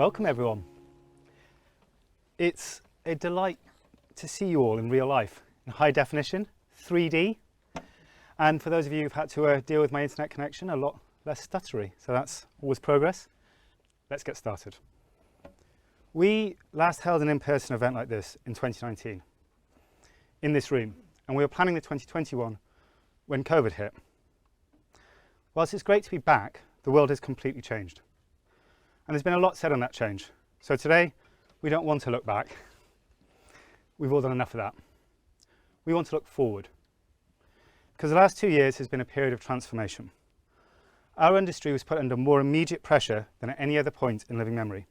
Welcome everyone. It's a delight to see you all in real life, in high definition, 3D. And for those of you who've had to deal with my internet connection, a lot less stuttery. So that's always progress. Let's get started. We last held an in-person event like this in 2019, in this room. And we were planning the 2021 when COVID hit. Whilst it's great to be back, the world has completely changed. And there's been a lot said on that change. So today, we don't want to look back. We've all done enough of that. We want to look forward. Because the last 2 years has been a period of transformation. Our industry was put under more immediate pressure than at any other point in living memory.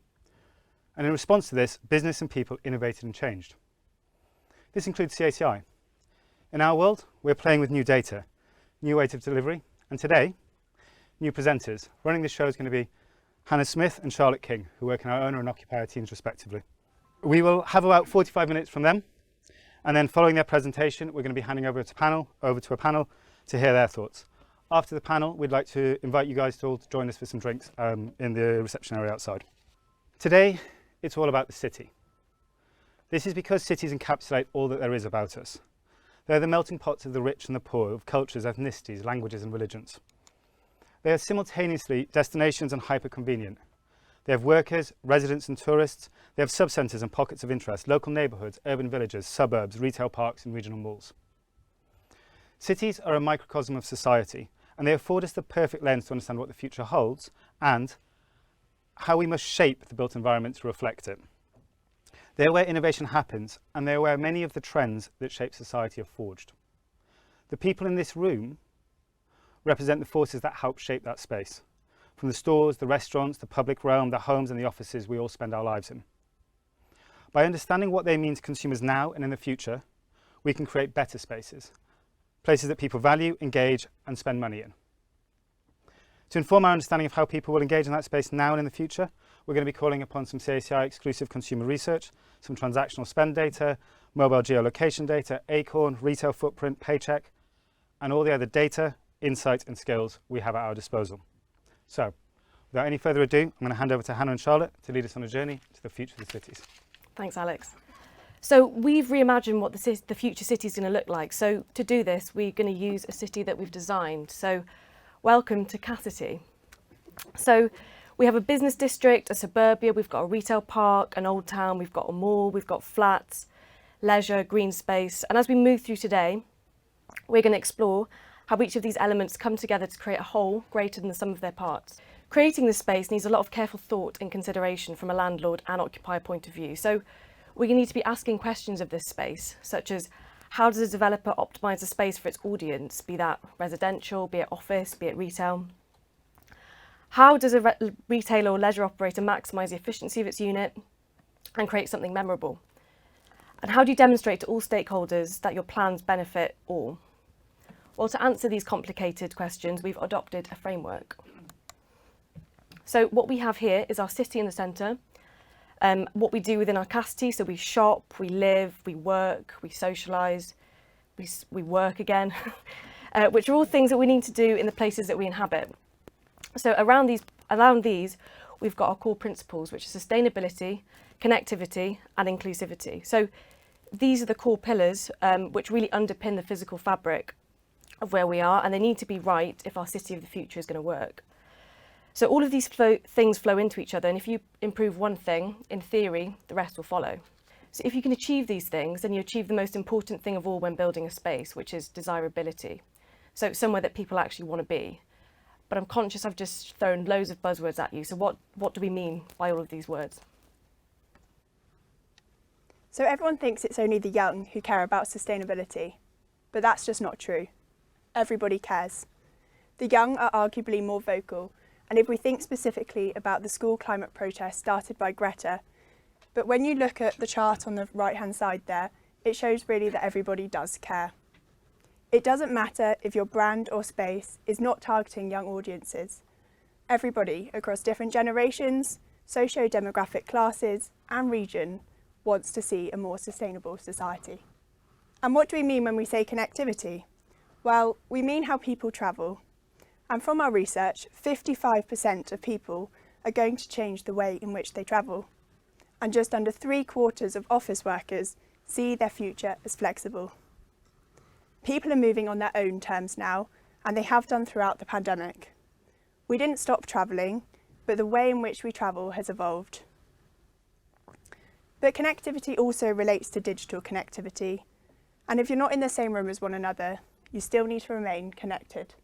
And in response to this, business and people innovated and changed. This includes CACI. In our world, we're playing with new data, new ways of delivery, and today, new presenters. Running the show is going to be Hannah Smith and Charlotte King, who work in our owner and occupier teams respectively. We will have about 45 minutes from them, and then following their presentation, we're going to be handing over to a panel to hear their thoughts. After the panel, we'd like to invite you guys all to join us for some drinks in the reception area outside. Today, it's all about the city. This is because cities encapsulate all that there is about us. They're the melting pots of the rich and the poor, of cultures, ethnicities, languages and religions. They are simultaneously destinations and hyper-convenient. They have workers, residents and tourists. They have sub-centres and pockets of interest, local neighbourhoods, urban villages, suburbs, retail parks and regional malls. Cities are a microcosm of society, and they afford us the perfect lens to understand what the future holds and how we must shape the built environment to reflect it. They are where innovation happens, and they are where many of the trends that shape society are forged. The people in this room represent the forces that help shape that space. From the stores, the restaurants, the public realm, the homes and the offices we all spend our lives in. By understanding what they mean to consumers now and in the future, we can create better spaces. Places that people value, engage and spend money in. To inform our understanding of how people will engage in that space now and in the future, we're going to be calling upon some CACI exclusive consumer research, some transactional spend data, mobile geolocation data, Acorn, retail footprint, Paycheck, and all the other data, insights and skills we have at our disposal. So, without any further ado, I'm going to hand over to Hannah and Charlotte to lead us on a journey to the future of the cities. Thanks, Alex. So we've reimagined what the future city is going to look like. So to do this, we're going to use a city that we've designed. So welcome to Cassity. So we have a business district, a suburbia, we've got a retail park, an old town, we've got a mall, we've got flats, leisure, green space. And as we move through today, we're going to explore how each of these elements come together to create a whole greater than the sum of their parts. Creating this space needs a lot of careful thought and consideration from a landlord and occupier point of view. So we need to be asking questions of this space, such as how does a developer optimise a space for its audience, be that residential, be it office, be it retail? How does a retail or leisure operator maximise the efficiency of its unit and create something memorable? And how do you demonstrate to all stakeholders that your plans benefit all? Well, to answer these complicated questions, we've adopted a framework. So what we have here is our city in the centre, what we do within our Cassity, so we shop, we live, we work, we socialise, we work again, which are all things that we need to do in the places that we inhabit. So around these, we've got our core principles, which are sustainability, connectivity and inclusivity. So these are the core pillars which really underpin the physical fabric of where we are, and they need to be right if our city of the future is going to work. So all of these things flow into each other, and if you improve one thing, in theory, the rest will follow. So if you can achieve these things, then you achieve the most important thing of all when building a space, which is desirability. So somewhere that people actually want to be. But I'm conscious I've just thrown loads of buzzwords at you, so what do we mean by all of these words? So everyone thinks it's only the young who care about sustainability, but that's just not true. Everybody cares. The young are arguably more vocal, and if we think specifically about the school climate protest started by Greta, but when you look at the chart on the right-hand side there, it shows really that everybody does care. It doesn't matter if your brand or space is not targeting young audiences. Everybody across different generations, socio-demographic classes and region wants to see a more sustainable society. And what do we mean when we say connectivity? Well, we mean how people travel. And from our research, 55% of people are going to change the way in which they travel. And just under 3/4 of office workers see their future as flexible. People are moving on their own terms now, and they have done throughout the pandemic. We didn't stop travelling, but the way in which we travel has evolved. But connectivity also relates to digital connectivity, and if you're not in the same room as one another, you still need to remain connected.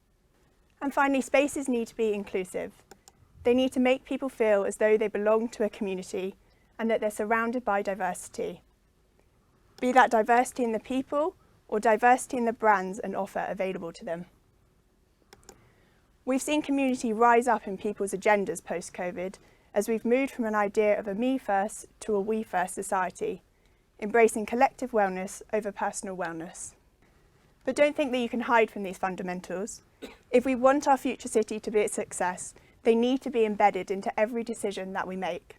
And finally, spaces need to be inclusive. They need to make people feel as though they belong to a community and that they're surrounded by diversity. Be that diversity in the people or diversity in the brands and offer available to them. We've seen community rise up in people's agendas post-COVID as we've moved from an idea of a me first to a we first society, embracing collective wellness over personal wellness. But don't think that you can hide from these fundamentals. If we want our future city to be a success, they need to be embedded into every decision that we make.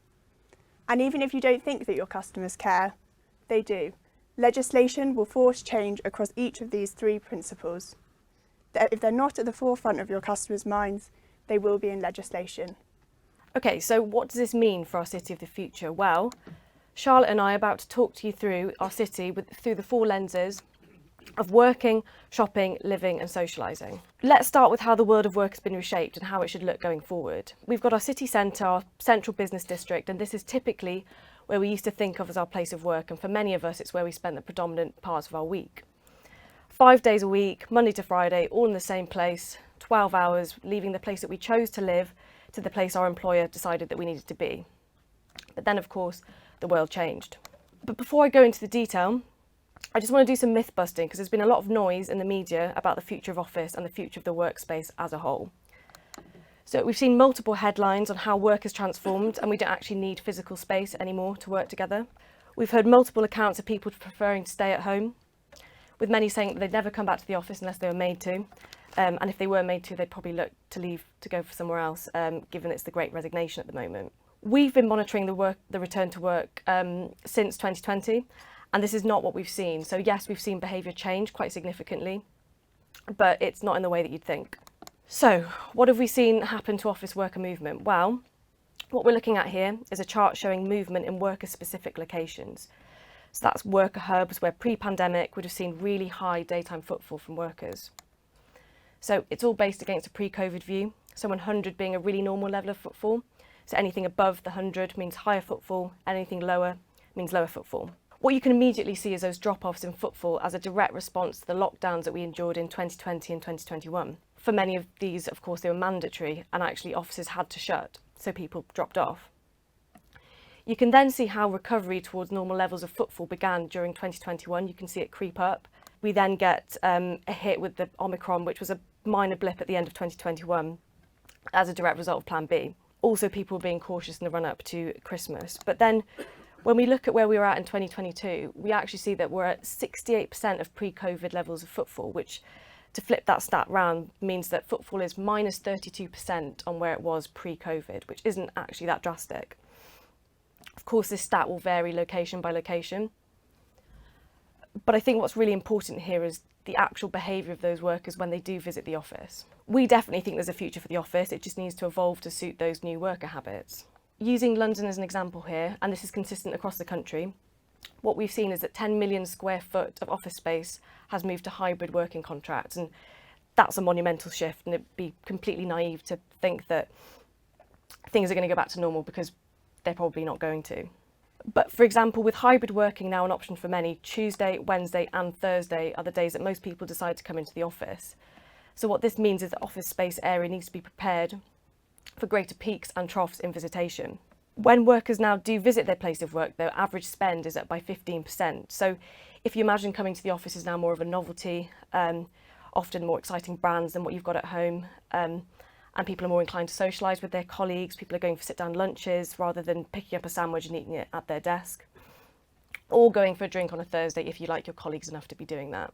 And even if you don't think that your customers care, they do. Legislation will force change across each of these 3 principles. If they're not at the forefront of your customers' minds, they will be in legislation. Okay, so what does this mean for our city of the future? Well, Charlotte and I are about to talk to you through our city through the 4 lenses of working, shopping, living and socialising. Let's start with how the world of work has been reshaped and how it should look going forward. We've got our city centre, our central business district, and this is typically where we used to think of as our place of work, and for many of us it's where we spend the predominant parts of our week. 5 days a week, Monday to Friday, all in the same place, 12 hours, leaving the place that we chose to live to the place our employer decided that we needed to be. But then, of course, the world changed. But before I go into the detail, I just want to do some myth busting because there's been a lot of noise in the media about the future of office and the future of the workspace as a whole. So we've seen multiple headlines on how work has transformed and we don't actually need physical space anymore to work together. We've heard multiple accounts of people preferring to stay at home, with many saying that they'd never come back to the office unless they were made to. And if they were made to, they'd probably look to leave to go for somewhere else, given it's the Great Resignation at the moment. We've been monitoring the return to work since 2020, and this is not what we've seen. So yes, we've seen behaviour change quite significantly, but it's not in the way that you'd think. So what have we seen happen to office worker movement? Well, what we're looking at here is a chart showing movement in worker-specific locations. So that's worker hubs where pre-pandemic would have seen really high daytime footfall from workers. So it's all based against a pre-COVID view, so 100 being a really normal level of footfall. So anything above the 100 means higher footfall, anything lower means lower footfall. What you can immediately see is those drop-offs in footfall as a direct response to the lockdowns that we endured in 2020 and 2021. For many of these, of course, they were mandatory and actually offices had to shut, so people dropped off. You can then see how recovery towards normal levels of footfall began during 2021. You can see it creep up. We then get a hit with the Omicron, which was a minor blip at the end of 2021 as a direct result of Plan B. Also, people were being cautious in the run-up to Christmas. But then when we look at where we were at in 2022, we actually see that we're at 68% of pre-COVID levels of footfall, which, to flip that stat round, means that footfall is minus 32% on where it was pre-COVID, which isn't actually that drastic. Of course, this stat will vary location by location. But I think what's really important here is the actual behaviour of those workers when they do visit the office. We definitely think there's a future for the office, it just needs to evolve to suit those new worker habits. Using London as an example here, and this is consistent across the country, what we've seen is that 10 million square foot of office space has moved to hybrid working contracts, and that's a monumental shift, and it'd be completely naive to think that things are going to go back to normal because they're probably not going to. But for example, with hybrid working now an option for many, Tuesday, Wednesday and Thursday are the days that most people decide to come into the office. So what this means is the office space area needs to be prepared for greater peaks and troughs in visitation. When workers now do visit their place of work, their average spend is up by 15%. So if you imagine coming to the office is now more of a novelty, often more exciting brands than what you've got at home, and people are more inclined to socialise with their colleagues, people are going for sit-down lunches rather than picking up a sandwich and eating it at their desk, or going for a drink on a Thursday if you like your colleagues enough to be doing that.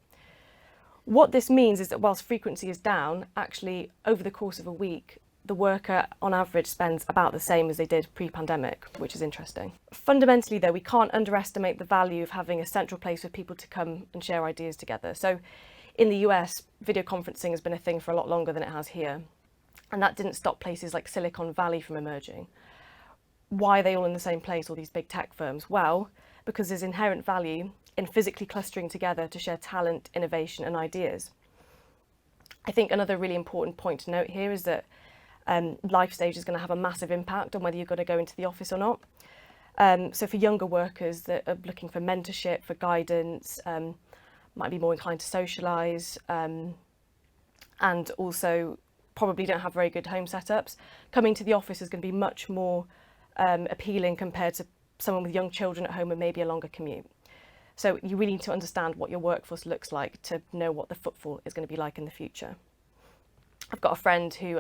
What this means is that whilst frequency is down, actually over the course of a week, the worker on average spends about the same as they did pre-pandemic, which is interesting. Fundamentally though, we can't underestimate the value of having a central place for people to come and share ideas together. So in the US, video conferencing has been a thing for a lot longer than it has here. And that didn't stop places like Silicon Valley from emerging. Why are they all in the same place, all these big tech firms? Well, because there's inherent value in physically clustering together to share talent, innovation and ideas. I think another really important point to note here is that life stage is going to have a massive impact on whether you're going to go into the office or not. So for younger workers that are looking for mentorship, for guidance, might be more inclined to socialise, and also probably don't have very good home setups, coming to the office is going to be much more appealing compared to someone with young children at home and maybe a longer commute. So you really need to understand what your workforce looks like to know what the footfall is going to be like in the future. I've got a friend who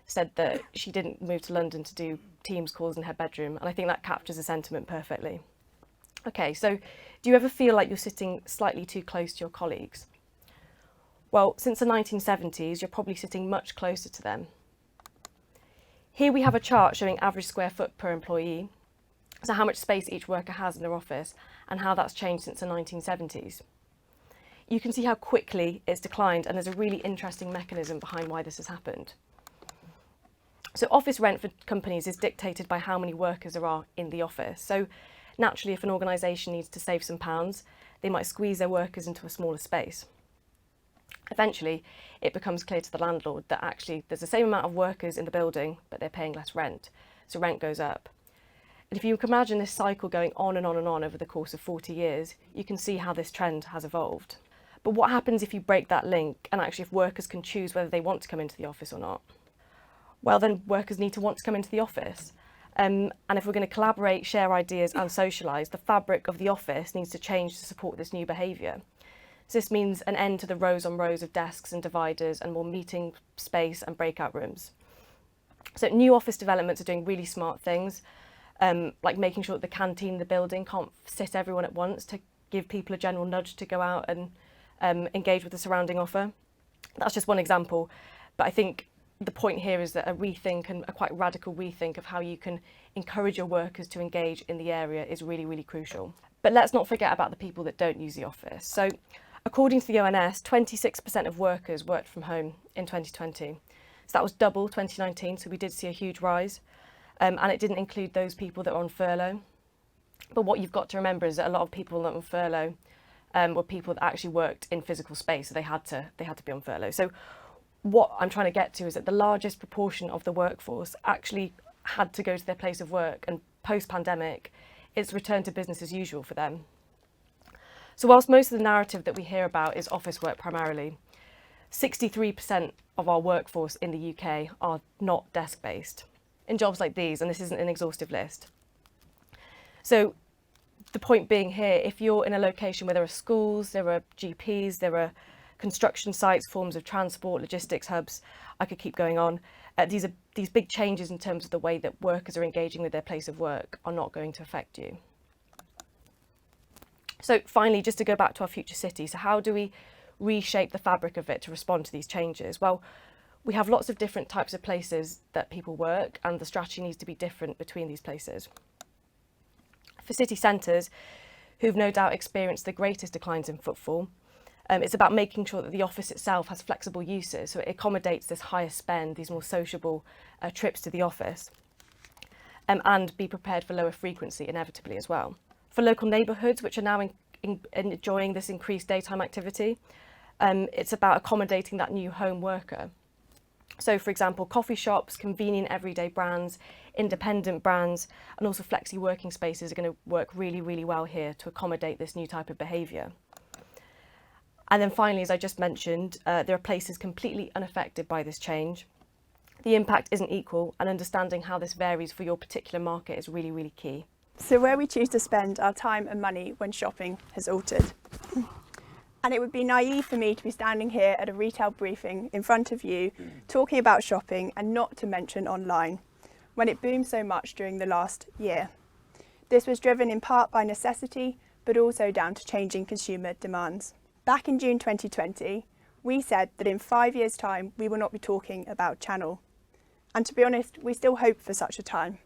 said that she didn't move to London to do Teams calls in her bedroom, and I think that captures the sentiment perfectly. Okay, so do you ever feel like you're sitting slightly too close to your colleagues? Well, since the 1970s, you're probably sitting much closer to them. Here we have a chart showing average square foot per employee, so how much space each worker has in their office and how that's changed since the 1970s. You can see how quickly it's declined, and there's a really interesting mechanism behind why this has happened. So office rent for companies is dictated by how many workers there are in the office. So naturally, if an organisation needs to save some pounds, they might squeeze their workers into a smaller space. Eventually, it becomes clear to the landlord that actually there's the same amount of workers in the building, but they're paying less rent. So rent goes up. And if you can imagine this cycle going on and on and on over the course of 40 years, you can see how this trend has evolved. But what happens if you break that link and actually if workers can choose whether they want to come into the office or not? Well, then workers need to want to come into the office. And if we're going to collaborate, share ideas and socialise, the fabric of the office needs to change to support this new behaviour. So this means an end to the rows on rows of desks and dividers and more meeting space and breakout rooms. So new office developments are doing really smart things, like making sure that the canteen in the building can't sit everyone at once, to give people a general nudge to go out and engage with the surrounding offer. That's just one example, but I think the point here is that a rethink, and a quite radical rethink, of how you can encourage your workers to engage in the area is really, really crucial. But let's not forget about the people that don't use the office. So according to the ONS, 26% of workers worked from home in 2020. So that was double 2019, so we did see a huge rise. And it didn't include those people that are on furlough. But what you've got to remember is that a lot of people that were on furlough were people that actually worked in physical space, so they had to be on furlough. So what I'm trying to get to is that the largest proportion of the workforce actually had to go to their place of work, and post-pandemic, it's returned to business as usual for them. So whilst most of the narrative that we hear about is office work primarily, 63% of our workforce in the UK are not desk-based in jobs like these, and this isn't an exhaustive list. So the point being here, if you're in a location where there are schools, there are GPs, there are construction sites, forms of transport, logistics hubs, I could keep going on. These big changes in terms of the way that workers are engaging with their place of work are not going to affect you. So finally, just to go back to our future city, so how do we reshape the fabric of it to respond to these changes? Well, we have lots of different types of places that people work, and the strategy needs to be different between these places. For city centres, who've no doubt experienced the greatest declines in footfall, it's about making sure that the office itself has flexible uses, so it accommodates this higher spend, these more sociable trips to the office, and be prepared for lower frequency inevitably as well. For local neighbourhoods, which are now enjoying this increased daytime activity, it's about accommodating that new home worker. So, for example, coffee shops, convenient everyday brands, independent brands, and also flexi working spaces are going to work really, really well here to accommodate this new type of behaviour. And then finally, as I just mentioned, there are places completely unaffected by this change. The impact isn't equal, and understanding how this varies for your particular market is really, really key. So where we choose to spend our time and money when shopping has altered. And it would be naive for me to be standing here at a retail briefing in front of you, talking about shopping and not to mention online, when it boomed so much during the last year. This was driven in part by necessity, but also down to changing consumer demands. Back in June 2020, we said that in 5 years' time, we will not be talking about channel. And to be honest, we still hope for such a time.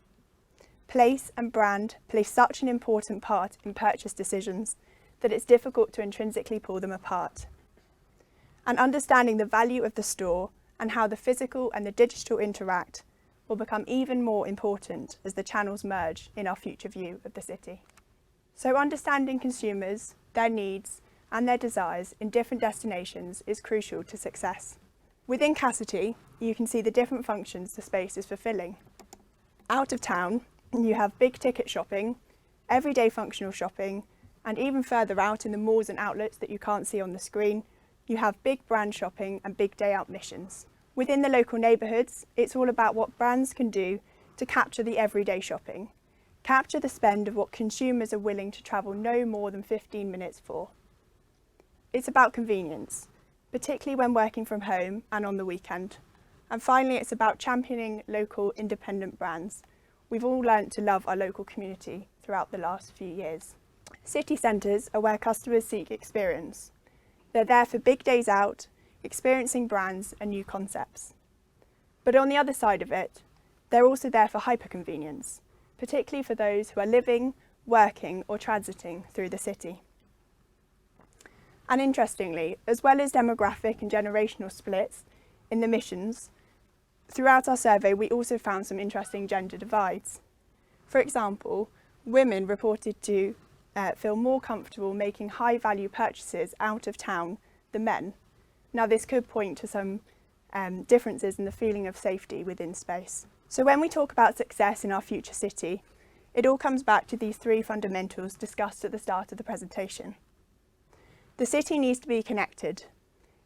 Place and brand play such an important part in purchase decisions that it's difficult to intrinsically pull them apart. And understanding the value of the store and how the physical and the digital interact will become even more important as the channels merge in our future view of the city. So understanding consumers, their needs and their desires in different destinations is crucial to success. Within Cassity, you can see the different functions the space is fulfilling. Out of town, you have big ticket shopping, everyday functional shopping, and even further out in the malls and outlets that you can't see on the screen, you have big brand shopping and big day out missions. Within the local neighbourhoods, it's all about what brands can do to capture the everyday shopping, capture the spend of what consumers are willing to travel no more than 15 minutes for. It's about convenience, particularly when working from home and on the weekend. And finally, it's about championing local independent brands. We've all learnt to love our local community throughout the last few years. City centres are where customers seek experience. They're there for big days out, experiencing brands and new concepts. But on the other side of it, they're also there for hyperconvenience, particularly for those who are living, working or transiting through the city. And interestingly, as well as demographic and generational splits in the missions, throughout our survey we also found some interesting gender divides. For example, women reported to feel more comfortable making high-value purchases out of town than men. Now this could point to some differences in the feeling of safety within space. So when we talk about success in our future city, it all comes back to these three fundamentals discussed at the start of the presentation. The city needs to be connected.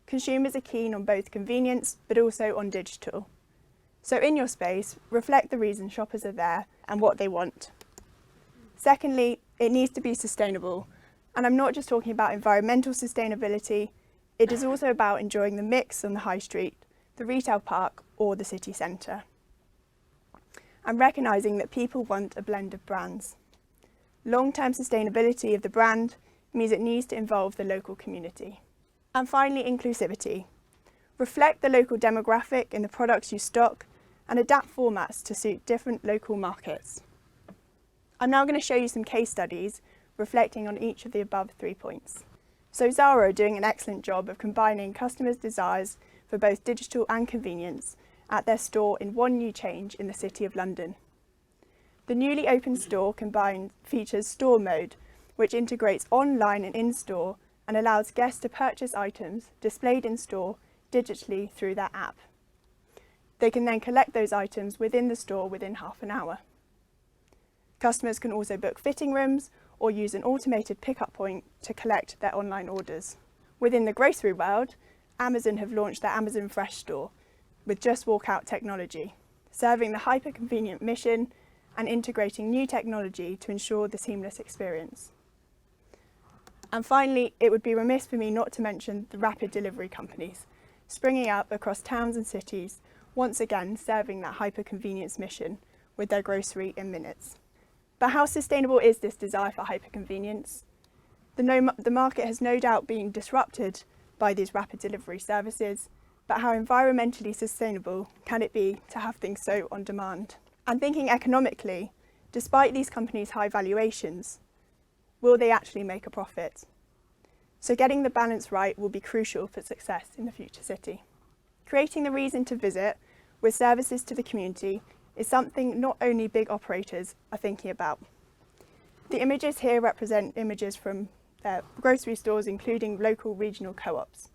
Consumers are keen on both convenience but also on digital. So in your space, reflect the reason shoppers are there and what they want. Secondly, it needs to be sustainable. And I'm not just talking about environmental sustainability, it is also about enjoying the mix on the high street, the retail park or the city centre. And recognising that people want a blend of brands. Long-term sustainability of the brand means it needs to involve the local community. And finally, inclusivity. Reflect the local demographic in the products you stock and adapt formats to suit different local markets. I'm now going to show you some case studies reflecting on each of the above 3 points. So Zara are doing an excellent job of combining customers' desires for both digital and convenience at their store in one new change in the City of London. The newly opened store features store mode, which integrates online and in-store and allows guests to purchase items displayed in store digitally through their app. They can then collect those items within the store within half an hour. Customers can also book fitting rooms or use an automated pickup point to collect their online orders. Within the grocery world, Amazon have launched their Amazon Fresh store with Just Walk Out technology, serving the hyper-convenient mission and integrating new technology to ensure the seamless experience. And finally, it would be remiss for me not to mention the rapid delivery companies, springing up across towns and cities, once again serving that hyper-convenience mission with their grocery in minutes. But how sustainable is this desire for hyper-convenience? The market has no doubt been disrupted by these rapid delivery services, but how environmentally sustainable can it be to have things so on demand? And thinking economically, despite these companies' high valuations, will they actually make a profit? So getting the balance right will be crucial for success in the future city. Creating the reason to visit with services to the community is something not only big operators are thinking about. The images here represent images from grocery stores, including local regional co-ops.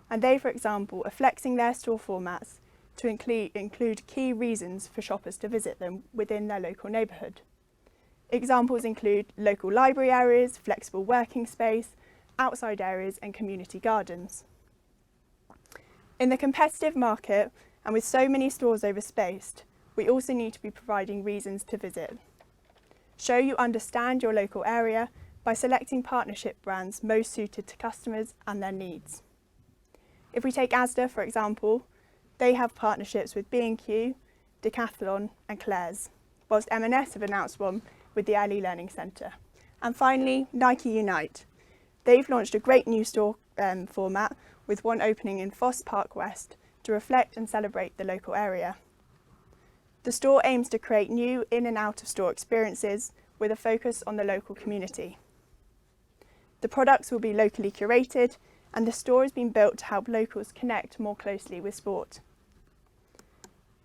And they, for example, are flexing their store formats to include key reasons for shoppers to visit them within their local neighbourhood. Examples include local library areas, flexible working space, outside areas and community gardens. In the competitive market, and with so many stores overspaced, we also need to be providing reasons to visit. Show you understand your local area by selecting partnership brands most suited to customers and their needs. If we take Asda, for example, they have partnerships with B&Q, Decathlon and Claire's, whilst M&S have announced one with the Early Learning Centre. And finally, Nike Unite. They've launched a great new store format with one opening in Foss Park West to reflect and celebrate the local area. The store aims to create new in and out of store experiences with a focus on the local community. The products will be locally curated and the store has been built to help locals connect more closely with sport.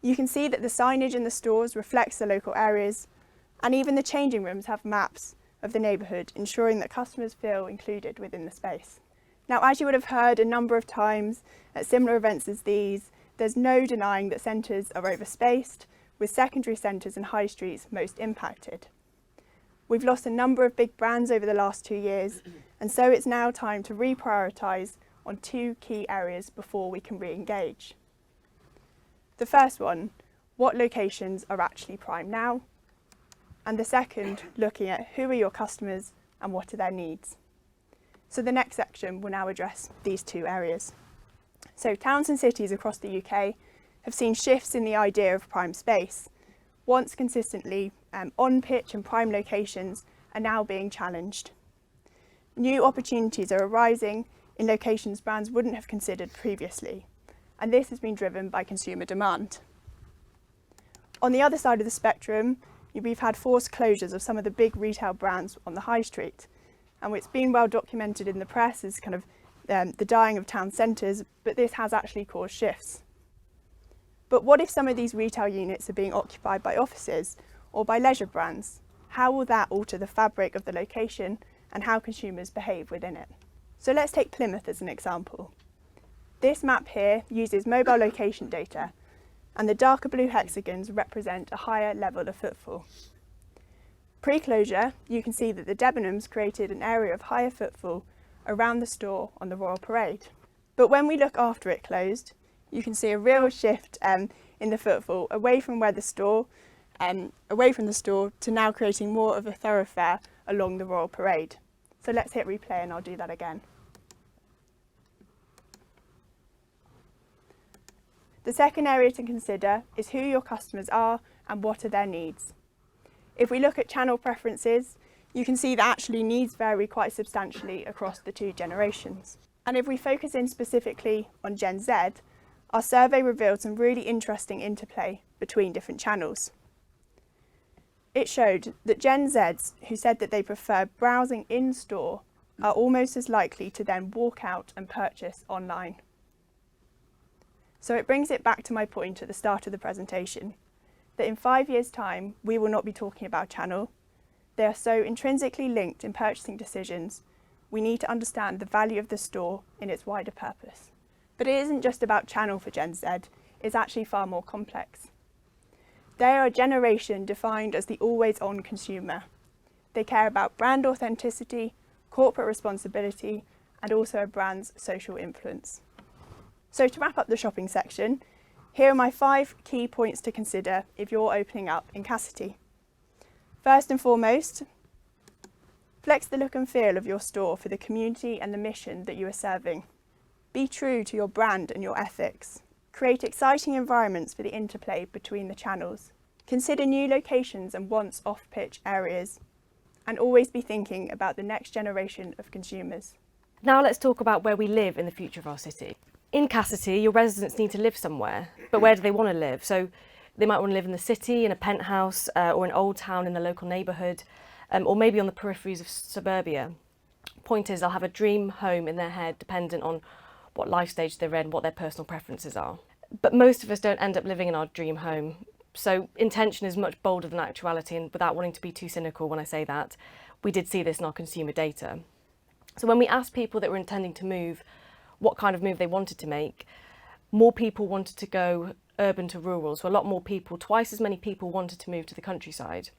You can see that the signage in the stores reflects the local areas, and even the changing rooms have maps of the neighbourhood, ensuring that customers feel included within the space. Now, as you would have heard a number of times at similar events as these, there's no denying that centres are overspaced, with secondary centres and high streets most impacted. We've lost a number of big brands over the last 2 years, and so it's now time to reprioritise on 2 key areas before we can re-engage. The first one, what locations are actually prime now? And the second, looking at who are your customers and what are their needs. So the next section will now address these 2 areas. So towns and cities across the UK have seen shifts in the idea of prime space. Once consistently on-pitch and prime locations are now being challenged. New opportunities are arising in locations brands wouldn't have considered previously, and this has been driven by consumer demand. On the other side of the spectrum, we've had forced closures of some of the big retail brands on the high street, and it's been well documented in the press as kind of the dying of town centres, but this has actually caused shifts. But what if some of these retail units are being occupied by offices or by leisure brands? How will that alter the fabric of the location and how consumers behave within it? So let's take Plymouth as an example. This map here uses mobile location data, and the darker blue hexagons represent a higher level of footfall. Pre-closure, you can see that the Debenhams created an area of higher footfall around the store on the Royal Parade. But when we look after it closed, you can see a real shift in the footfall away from the store to now creating more of a thoroughfare along the Royal Parade. So let's hit replay and I'll do that again. The second area to consider is who your customers are and what are their needs. If we look at channel preferences, you can see that actually needs vary quite substantially across the 2 generations. And if we focus in specifically on Gen Z, our survey revealed some really interesting interplay between different channels. It showed that Gen Zs who said that they prefer browsing in store are almost as likely to then walk out and purchase online. So it brings it back to my point at the start of the presentation, that in 5 years' time, we will not be talking about channel. They are so intrinsically linked in purchasing decisions, we need to understand the value of the store in its wider purpose. But it isn't just about channel for Gen Z, it's actually far more complex. They are a generation defined as the always-on consumer. They care about brand authenticity, corporate responsibility, and also a brand's social influence. So to wrap up the shopping section, here are my 5 key points to consider if you're opening up in Cassidy. First and foremost, flex the look and feel of your store for the community and the mission that you are serving. Be true to your brand and your ethics. Create exciting environments for the interplay between the channels. Consider new locations and once off-pitch areas. And always be thinking about the next generation of consumers. Now let's talk about where we live in the future of our city. In Cassidy, your residents need to live somewhere, but where do they want to live? So they might want to live in the city, in a penthouse, or in Old Town in the local neighbourhood, or maybe on the peripheries of suburbia. Point is, they'll have a dream home in their head dependent on what life stage they're in, what their personal preferences are. But most of us don't end up living in our dream home. So intention is much bolder than actuality, and without wanting to be too cynical when I say that, we did see this in our consumer data. So when we asked people that were intending to move what kind of move they wanted to make, more people wanted to go urban to rural. So a lot more people, twice as many people wanted to move to the countryside.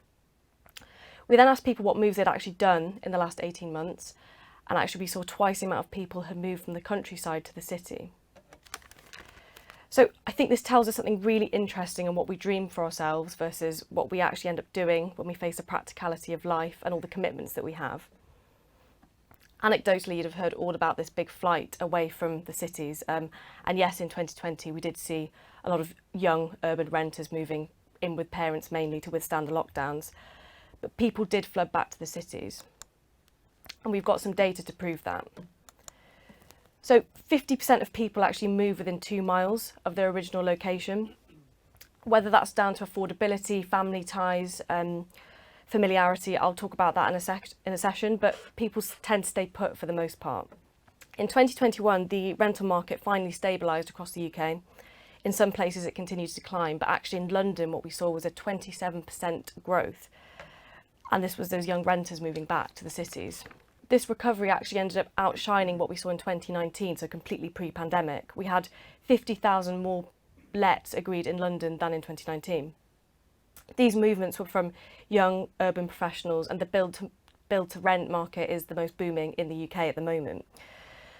We then asked people what moves they'd actually done in the last 18 months, and actually we saw twice the amount of people had moved from the countryside to the city. So I think this tells us something really interesting on what we dream for ourselves versus what we actually end up doing when we face the practicality of life and all the commitments that we have. Anecdotally, you'd have heard all about this big flight away from the cities. And yes, in 2020, we did see a lot of young urban renters moving in with parents mainly to withstand the lockdowns. But people did flood back to the cities. And we've got some data to prove that. So 50% of people actually move within 2 miles of their original location, whether that's down to affordability, family ties, familiarity. I'll talk about that in a session, but people tend to stay put for the most part. In 2021, the rental market finally stabilised across the UK. In some places it continued to decline, but actually in London what we saw was a 27% growth. And this was those young renters moving back to the cities. This recovery actually ended up outshining what we saw in 2019, so completely pre-pandemic. We had 50,000 more lets agreed in London than in 2019. These movements were from young urban professionals, and the build to rent market is the most booming in the UK at the moment.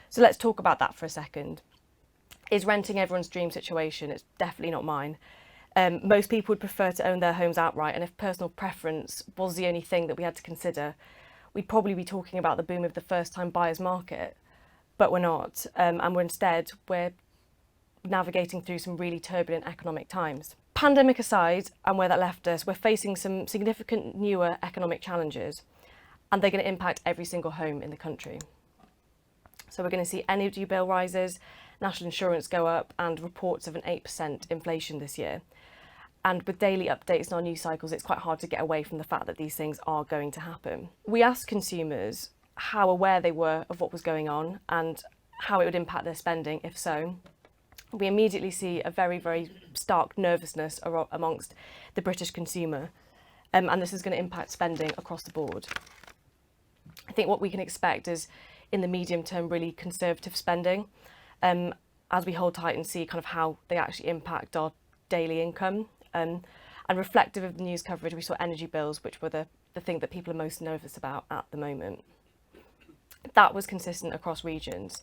So let's talk about that for a second. Is renting everyone's dream situation? It's definitely not mine. Most people would prefer to own their homes outright, and if personal preference was the only thing that we had to consider, we'd probably be talking about the boom of the first-time buyers market, but we're not, and we're navigating through some really turbulent economic times. Pandemic aside, and where that left us, we're facing some significant newer economic challenges, and they're going to impact every single home in the country. So we're going to see energy bill rises, national insurance go up, and reports of an 8% inflation this year. And with daily updates in our news cycles, it's quite hard to get away from the fact that these things are going to happen. We asked consumers how aware they were of what was going on and how it would impact their spending, if so. We immediately see a very, very stark nervousness amongst the British consumer, and this is going to impact spending across the board. I think what we can expect is, in the medium term, really conservative spending, as we hold tight and see kind of how they actually impact our daily income. And reflective of the news coverage, we saw energy bills, which were the thing that people are most nervous about at the moment. That was consistent across regions.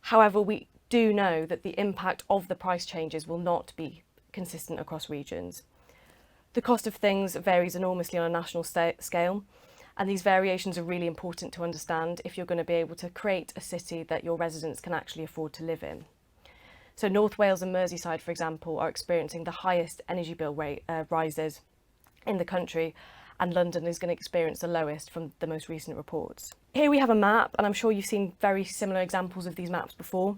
However, we do know that the impact of the price changes will not be consistent across regions. The cost of things varies enormously on a national scale, and these variations are really important to understand if you're going to be able to create a city that your residents can actually afford to live in. So North Wales and Merseyside, for example, are experiencing the highest energy bill rate rises in the country, and London is going to experience the lowest from the most recent reports. Here we have a map, and I'm sure you've seen very similar examples of these maps before.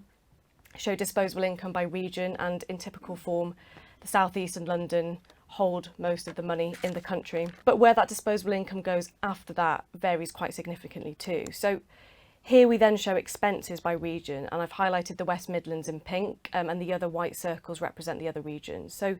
Show disposable income by region, and in typical form, the South East and London hold most of the money in the country. But where that disposable income goes after that varies quite significantly too. So here we then show expenses by region, and I've highlighted the West Midlands in pink, and the other white circles represent the other regions. So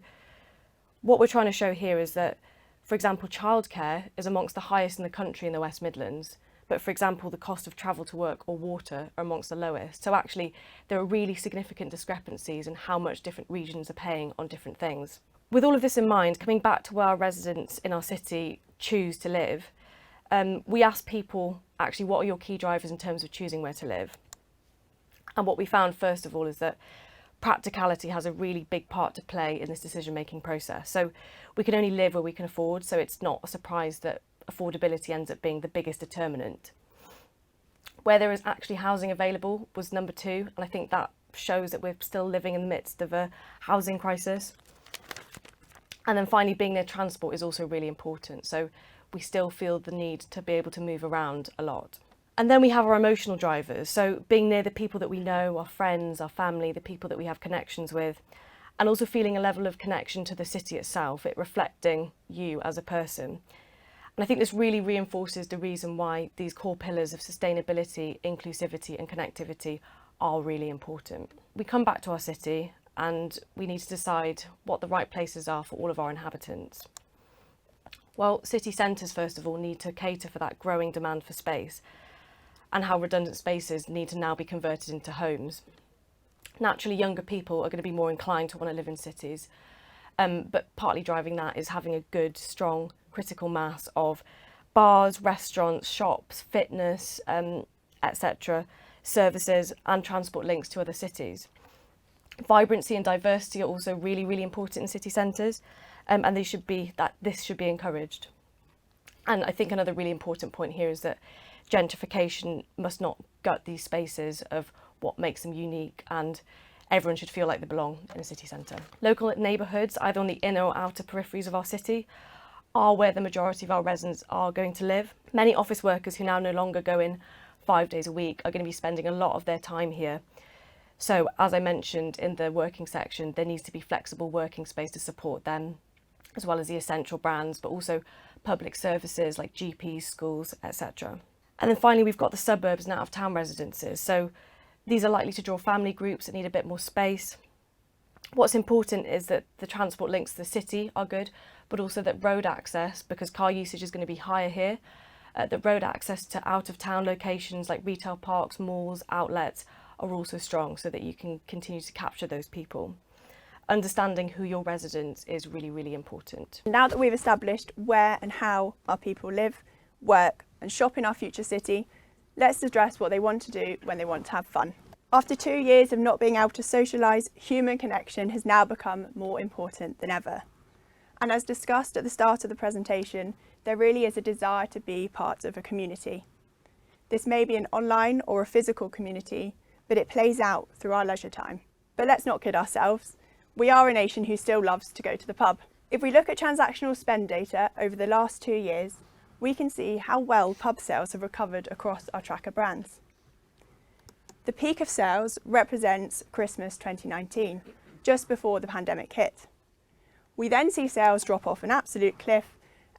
what we're trying to show here is that, for example, childcare is amongst the highest in the country in the West Midlands, but for example, the cost of travel to work or water are amongst the lowest. So actually, there are really significant discrepancies in how much different regions are paying on different things. With all of this in mind, coming back to where our residents in our city choose to live, we asked people, actually, what are your key drivers in terms of choosing where to live? And what we found, first of all, is that practicality has a really big part to play in this decision-making process. So we can only live where we can afford, so it's not a surprise that affordability ends up being the biggest determinant. Where there is actually housing available was number 2, and I think that shows that we're still living in the midst of a housing crisis. And then finally, being near transport is also really important. So we still feel the need to be able to move around a lot. And then we have our emotional drivers. So being near the people that we know, our friends, our family, the people that we have connections with, and also feeling a level of connection to the city itself, it reflecting you as a person. And I think this really reinforces the reason why these core pillars of sustainability, inclusivity and connectivity are really important. We come back to our city and we need to decide what the right places are for all of our inhabitants. Well, city centres, first of all, need to cater for that growing demand for space, and how redundant spaces need to now be converted into homes. Naturally, younger people are going to be more inclined to want to live in cities, but partly driving that is having a good, strong, critical mass of bars, restaurants, shops, fitness, etc., services and transport links to other cities. Vibrancy and diversity are also really, really important in city centres, and this should be encouraged. And I think another really important point here is that gentrification must not gut these spaces of what makes them unique, and everyone should feel like they belong in a city centre. Local neighbourhoods, either on the inner or outer peripheries of our city, are where the majority of our residents are going to live. Many office workers who now no longer go in 5 days a week are going to be spending a lot of their time here. So, as I mentioned in the working section, there needs to be flexible working space to support them, as well as the essential brands, but also public services like GPs, schools, etc. And then finally, we've got the suburbs and out-of-town residences. So these are likely to draw family groups that need a bit more space. What's important is that the transport links to the city are good, but also that road access, because car usage is going to be higher here, that road access to out-of-town locations like retail parks, malls, outlets are also strong so that you can continue to capture those people. Understanding who your residents is really, really important. Now that we've established where and how our people live, work and shop in our future city, let's address what they want to do when they want to have fun. After 2 years of not being able to socialise, human connection has now become more important than ever. And as discussed at the start of the presentation, there really is a desire to be part of a community. This may be an online or a physical community, but it plays out through our leisure time. But let's not kid ourselves. We are a nation who still loves to go to the pub. If we look at transactional spend data over the last 2 years, we can see how well pub sales have recovered across our tracker brands. The peak of sales represents Christmas 2019, just before the pandemic hit. We then see sales drop off an absolute cliff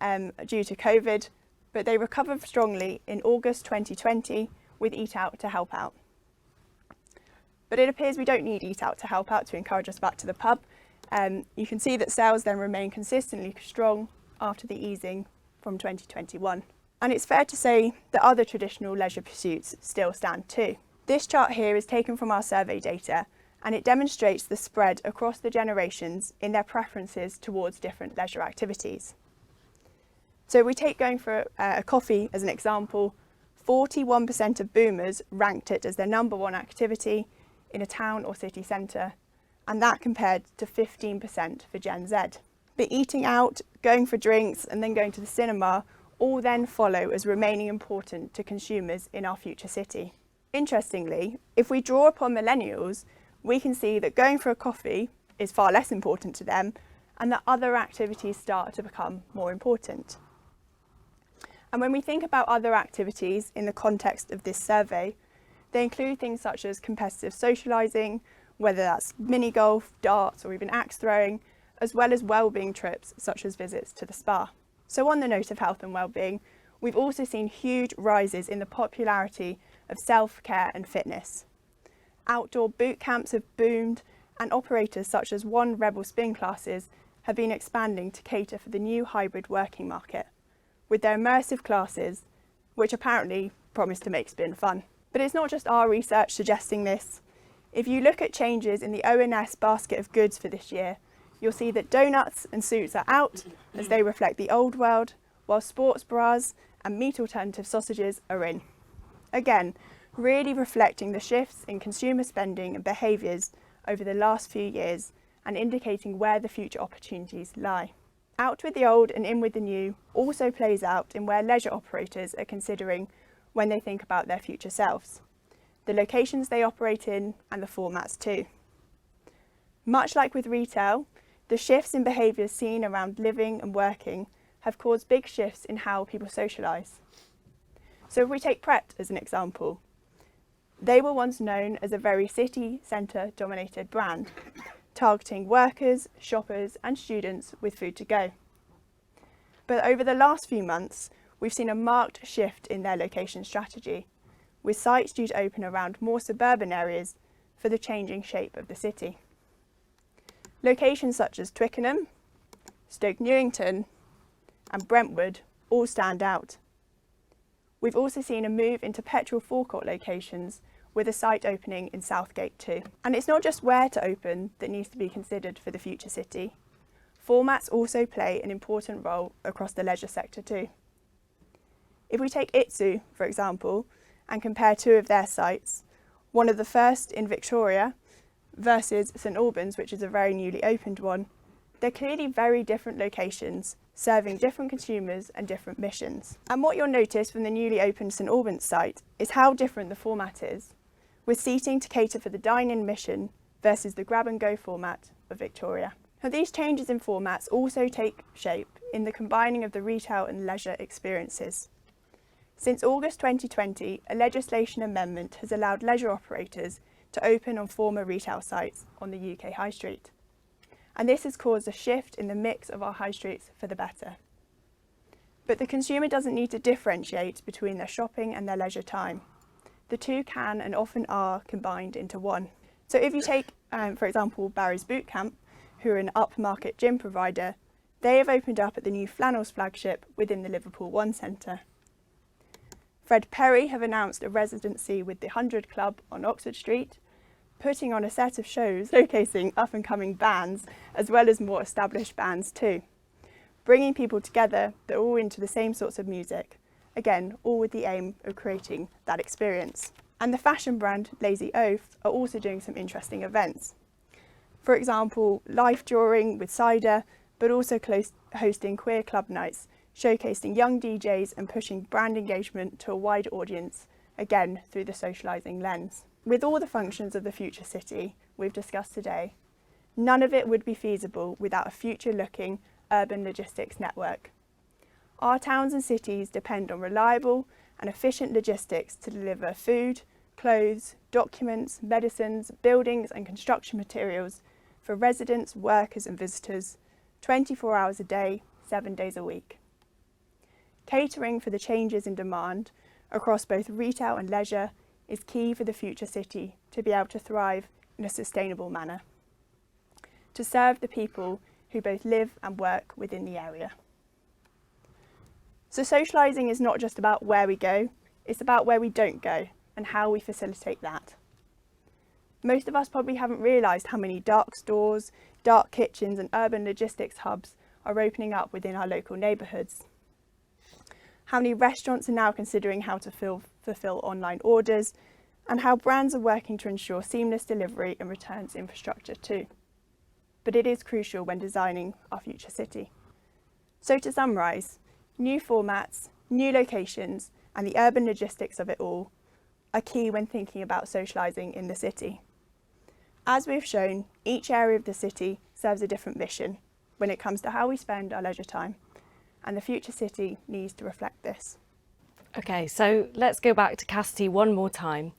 due to COVID, but they recovered strongly in August 2020 with Eat Out to help out. But it appears we don't need Eat Out to help out to encourage us back to the pub. You can see that sales then remain consistently strong after the easing from 2021. And it's fair to say that other traditional leisure pursuits still stand too. This chart here is taken from our survey data, and it demonstrates the spread across the generations in their preferences towards different leisure activities. So we take going for a coffee as an example. 41% of boomers ranked it as their number one activity in a town or city centre, and that compared to 15% for Gen Z. But eating out, going for drinks and then going to the cinema all then follow as remaining important to consumers in our future city. Interestingly, if we draw upon millennials, we can see that going for a coffee is far less important to them and that other activities start to become more important. And when we think about other activities in the context of this survey, they include things such as competitive socialising, whether that's mini golf, darts or even axe throwing, as well as wellbeing trips such as visits to the spa. So on the note of health and wellbeing, we've also seen huge rises in the popularity of self-care and fitness. Outdoor boot camps have boomed, and operators such as One Rebel Spin classes have been expanding to cater for the new hybrid working market, with their immersive classes, which apparently promise to make spin fun. But it's not just our research suggesting this. If you look at changes in the ONS basket of goods for this year, you'll see that donuts and suits are out as they reflect the old world, while sports bras and meat alternative sausages are in. Again, really reflecting the shifts in consumer spending and behaviours over the last few years and indicating where the future opportunities lie. Out with the old and in with the new also plays out in where leisure operators are considering when they think about their future selves, the locations they operate in and the formats too. Much like with retail, the shifts in behaviours seen around living and working have caused big shifts in how people socialise. So if we take Pret as an example, they were once known as a very city centre dominated brand, targeting workers, shoppers and students with food to go. But over the last few months, we've seen a marked shift in their location strategy, with sites due to open around more suburban areas for the changing shape of the city. Locations such as Twickenham, Stoke Newington and Brentwood all stand out. We've also seen a move into petrol forecourt locations with a site opening in Southgate too. And it's not just where to open that needs to be considered for the future city. Formats also play an important role across the leisure sector too. If we take Itsu, for example, and compare two of their sites, one of the first in Victoria versus St Albans, which is a very newly opened one, they're clearly very different locations, serving different consumers and different missions. And what you'll notice from the newly opened St Albans site is how different the format is, with seating to cater for the dine-in mission versus the grab-and-go format of Victoria. Now, these changes in formats also take shape in the combining of the retail and leisure experiences. Since August 2020, a legislation amendment has allowed leisure operators to open on former retail sites on the UK High Street. And this has caused a shift in the mix of our high streets for the better. But the consumer doesn't need to differentiate between their shopping and their leisure time. The two can and often are combined into one. So if you take, for example, Barry's Boot Camp, who are an upmarket gym provider, they have opened up at the new Flannels flagship within the Liverpool One Centre. Fred Perry have announced a residency with the 100 Club on Oxford Street, putting on a set of shows showcasing up-and-coming bands as well as more established bands too, bringing people together that are all into the same sorts of music, again, all with the aim of creating that experience. And the fashion brand Lazy Oaf are also doing some interesting events. For example, live drawing with cider, but also hosting queer club nights, showcasing young DJs and pushing brand engagement to a wider audience, again through the socialising lens. With all the functions of the future city we've discussed today, none of it would be feasible without a future-looking urban logistics network. Our towns and cities depend on reliable and efficient logistics to deliver food, clothes, documents, medicines, buildings and construction materials for residents, workers and visitors 24 hours a day, 7 days a week. Catering for the changes in demand across both retail and leisure is key for the future city to be able to thrive in a sustainable manner, to serve the people who both live and work within the area. So socialising is not just about where we go, it's about where we don't go and how we facilitate that. Most of us probably haven't realised how many dark stores, dark kitchens and urban logistics hubs are opening up within our local neighbourhoods. How many restaurants are now considering how to fulfil online orders, and how brands are working to ensure seamless delivery and returns infrastructure too. But it is crucial when designing our future city. So to summarise, new formats, new locations and the urban logistics of it all are key when thinking about socialising in the city. As we've shown, each area of the city serves a different mission when it comes to how we spend our leisure time, and the future city needs to reflect this. Okay, so let's go back to Cassidy one more time.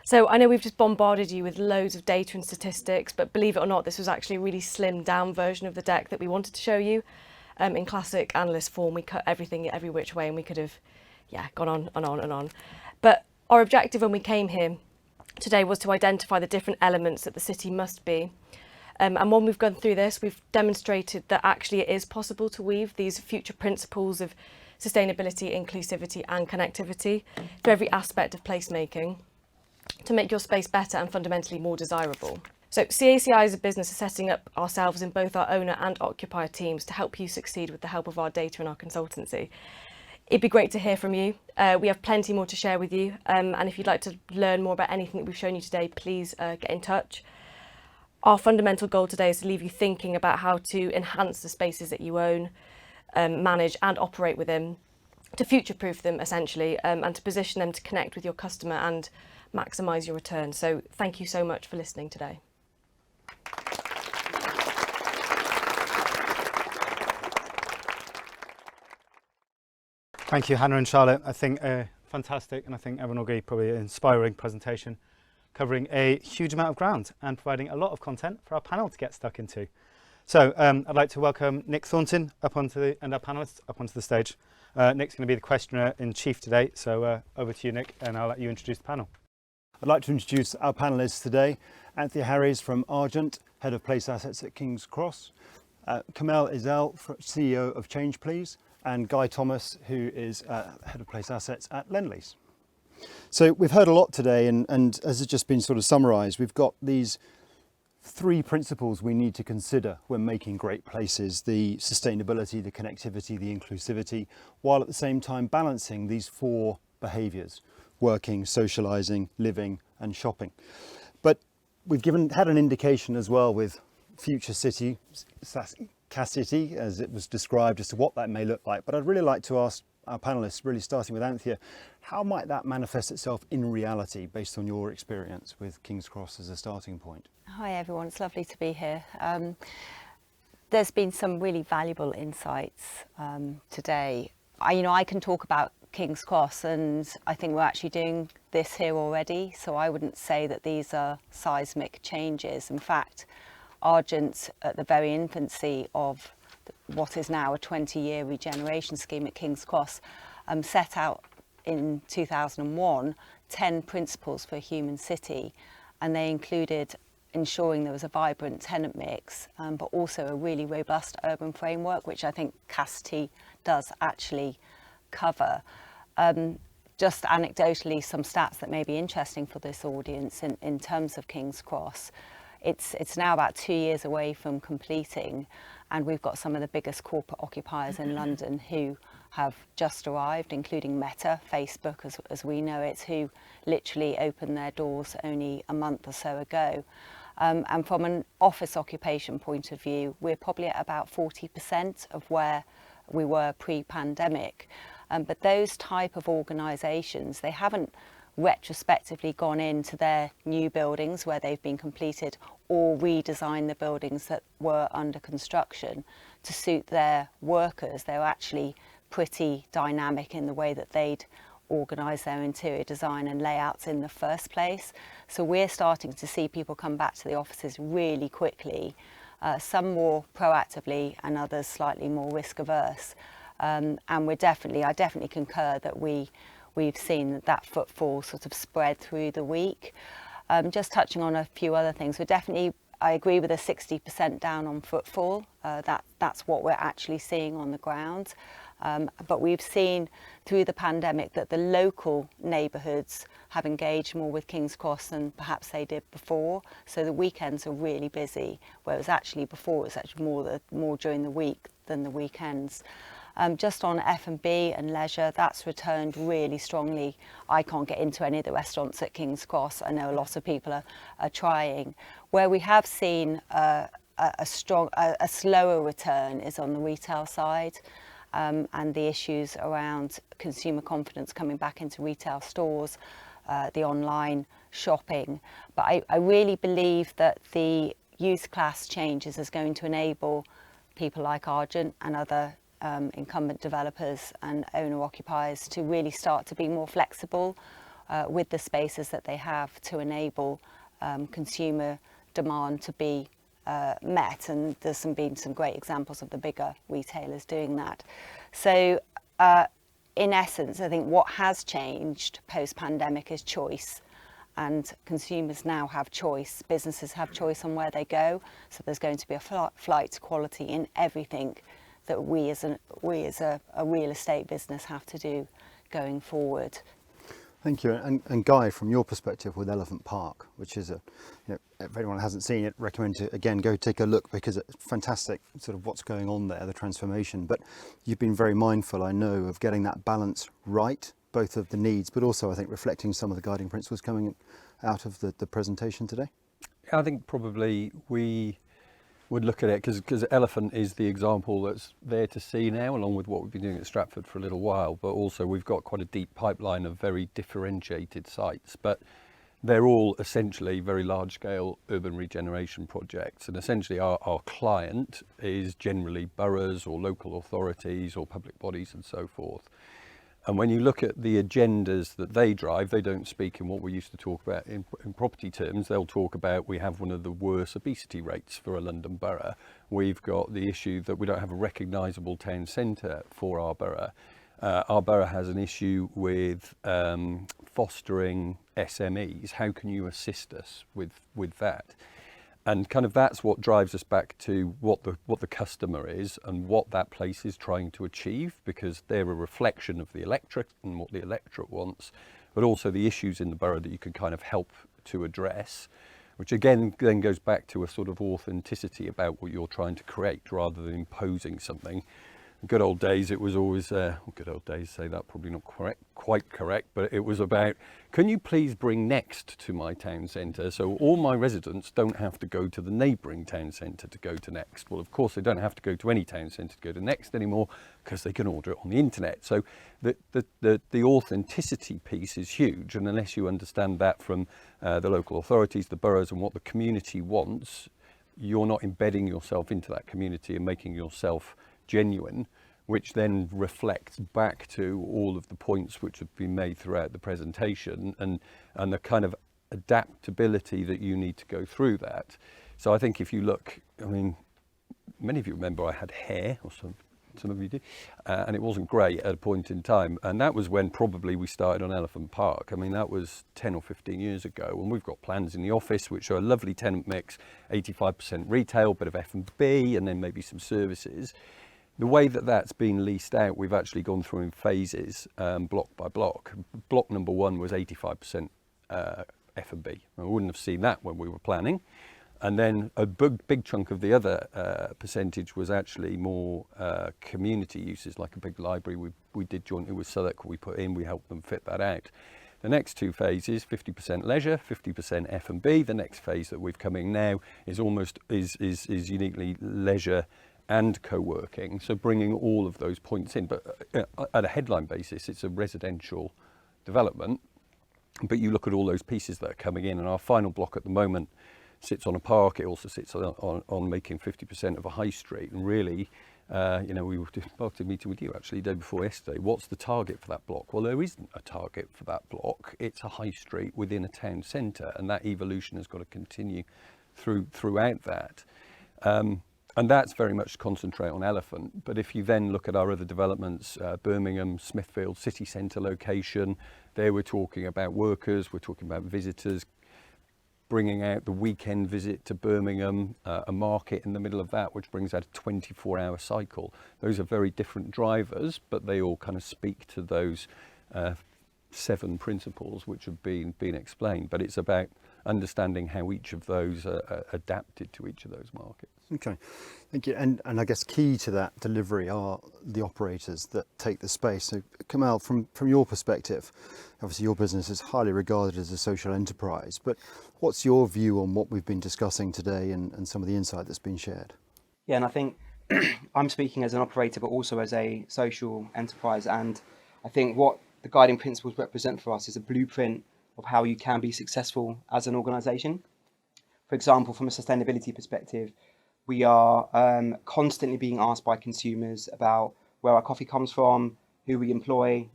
So I know we've just bombarded you with loads of data and statistics, but believe it or not, this was actually a really slimmed down version of the deck that we wanted to show you. In classic analyst form, we cut everything every which way and we could have, gone on and on and on. But our objective when we came here today was to identify the different elements that the city must be. And when we've gone through this, we've demonstrated that actually it is possible to weave these future principles of sustainability, inclusivity and connectivity to every aspect of placemaking to make your space better and fundamentally more desirable. So CACI as a business is setting up ourselves in both our owner and occupier teams to help you succeed with the help of our data and our consultancy. It'd be great to hear from you. We have plenty more to share with you. And if you'd like to learn more about anything that we've shown you today, please get in touch. Our fundamental goal today is to leave you thinking about how to enhance the spaces that you own, manage and operate within, to future-proof them essentially, and to position them to connect with your customer and maximise your return. So thank you so much for listening today. Thank you, Hannah and Charlotte. I think fantastic, and I think everyone will agree, probably an inspiring presentation, covering a huge amount of ground and providing a lot of content for our panel to get stuck into. So I'd like to welcome Nick Thornton and our panellists up onto the stage. Nick's going to be the questioner in chief today, so over to you, Nick, and I'll let you introduce the panel. I'd like to introduce our panellists today. Anthea Harries from Argent, Head of Place Assets at King's Cross, Kamel Ezel, CEO of Change Please, and Guy Thomas, who is Head of Place Assets at Lendlease. So we've heard a lot today, and as it's just been sort of summarised, we've got these three principles we need to consider when making great places: the sustainability, the connectivity, the inclusivity, while at the same time balancing these four behaviours: working, socialising, living and shopping. But we've had an indication as well with future city, Cassity, as it was described, as to what that may look like. But I'd really like to ask our panellists, really starting with Anthea, how might that manifest itself in reality based on your experience with King's Cross as a starting point? Hi everyone, it's lovely to be here. There's been some really valuable insights today. I can talk about King's Cross, and I think we're actually doing this here already, so I wouldn't say that these are seismic changes. In fact, Argent, at the very infancy of what is now a 20-year regeneration scheme at King's Cross, set out in 2001 10 principles for a human city, and they included ensuring there was a vibrant tenant mix, but also a really robust urban framework, which I think Cassidy does actually cover. Just anecdotally, some stats that may be interesting for this audience in terms of King's Cross. It's now about 2 years away from completing, and we've got some of the biggest corporate occupiers in London who have just arrived, including Meta, Facebook as we know it, who literally opened their doors only a month or so ago. And from an office occupation point of view, we're probably at about 40% of where we were pre-pandemic. But those type of organisations, they haven't retrospectively gone into their new buildings where they've been completed or redesigned the buildings that were under construction to suit their workers. They're actually pretty dynamic in the way that they'd organise their interior design and layouts in the first place. So we're starting to see people come back to the offices really quickly, some more proactively and others slightly more risk averse. And I definitely concur that we've seen that footfall sort of spread through the week. Just touching on a few other things, I agree with the 60% down on footfall. That's what we're actually seeing on the ground. But we've seen through the pandemic that the local neighbourhoods have engaged more with King's Cross than perhaps they did before. So the weekends are really busy, whereas actually before it was actually more during the week than the weekends. Just on F&B and leisure, that's returned really strongly. I can't get into any of the restaurants at King's Cross. I know a lot of people are trying. Where we have seen a slower return is on the retail side, and the issues around consumer confidence coming back into retail stores, the online shopping. But I really believe that the use class changes is going to enable people like Argent and other incumbent developers and owner occupiers to really start to be more flexible with the spaces that they have to enable consumer demand to be met, and there's been some great examples of the bigger retailers doing that. So in essence, I think what has changed post-pandemic is choice, and consumers now have choice, businesses have choice on where they go, so there's going to be a flight to quality in everything that we as a real estate business have to do going forward. Thank you. And Guy, from your perspective with Elephant Park, which is if anyone hasn't seen it, recommend to again go take a look, because it's fantastic sort of what's going on there, the transformation. But you've been very mindful, I know, of getting that balance right, both of the needs, but also I think reflecting some of the guiding principles coming out of the presentation today. I think probably we would look at it because Elephant is the example that's there to see now, along with what we've been doing at Stratford for a little while, but also we've got quite a deep pipeline of very differentiated sites, but they're all essentially very large scale urban regeneration projects, and essentially our client is generally boroughs or local authorities or public bodies and so forth. And when you look at the agendas that they drive, they don't speak in what we used to talk about in property terms. They'll talk about we have one of the worst obesity rates for a London borough. We've got the issue that we don't have a recognisable town centre for our borough. Our borough has an issue with fostering SMEs. How can you assist us with that? And kind of that's what drives us back to what the customer is and what that place is trying to achieve, because they're a reflection of the electorate and what the electorate wants, but also the issues in the borough that you can kind of help to address, which again then goes back to a sort of authenticity about what you're trying to create rather than imposing something. Good old days, it was always, good old days, say that probably not quite correct, but it was about, can you please bring Next to my town centre so all my residents don't have to go to the neighbouring town centre to go to Next? Well, of course, they don't have to go to any town centre to go to Next anymore because they can order it on the internet. So the authenticity piece is huge, and unless you understand that from the local authorities, the boroughs, and what the community wants, you're not embedding yourself into that community and making yourself genuine, which then reflects back to all of the points which have been made throughout the presentation, and the kind of adaptability that you need to go through that. So I think if you look, I mean, many of you remember I had hair, or some some of you do, and it wasn't great at a point in time. And that was when probably we started on Elephant Park. I mean, that was 10 or 15 years ago, and we've got plans in the office which are a lovely tenant mix, 85% retail, bit of F&B, and then maybe some services. The way that that's been leased out, we've actually gone through in phases, block by block. Block number 1 was 85% F&B. We wouldn't have seen that when we were planning. And then a big chunk of the other percentage was actually more community uses, like a big library we did jointly with Southwark. We put in, we helped them fit that out. The next 2 phases, 50% leisure, 50% F&B. The next phase that we've come in now is uniquely leisure and co-working, so bringing all of those points in. But at a headline basis, it's a residential development, but you look at all those pieces that are coming in, and our final block at the moment sits on a park. It also sits on making 50% of a high street, and really, we were about a meeting with you actually the day before yesterday. What's the target for that block? Well, there isn't a target for that block. It's a high street within a town centre, and that evolution has got to continue throughout that. And that's very much concentrate on Elephant. But if you then look at our other developments, Birmingham, Smithfield, city centre location, there we're talking about workers, we're talking about visitors, bringing out the weekend visit to Birmingham, a market in the middle of that, which brings out a 24-hour cycle. Those are very different drivers, but they all kind of speak to those 7 principles which have been explained. But it's about understanding how each of those are adapted to each of those markets. Okay, thank you. And I guess key to that delivery are the operators that take the space. So Kamal, from your perspective, obviously your business is highly regarded as a social enterprise, but what's your view on what we've been discussing today and some of the insight that's been shared? Yeah, and I think I'm speaking as an operator, but also as a social enterprise. And I think what the guiding principles represent for us is a blueprint of how you can be successful as an organisation. For example, from a sustainability perspective, we are constantly being asked by consumers about where our coffee comes from, who we employ,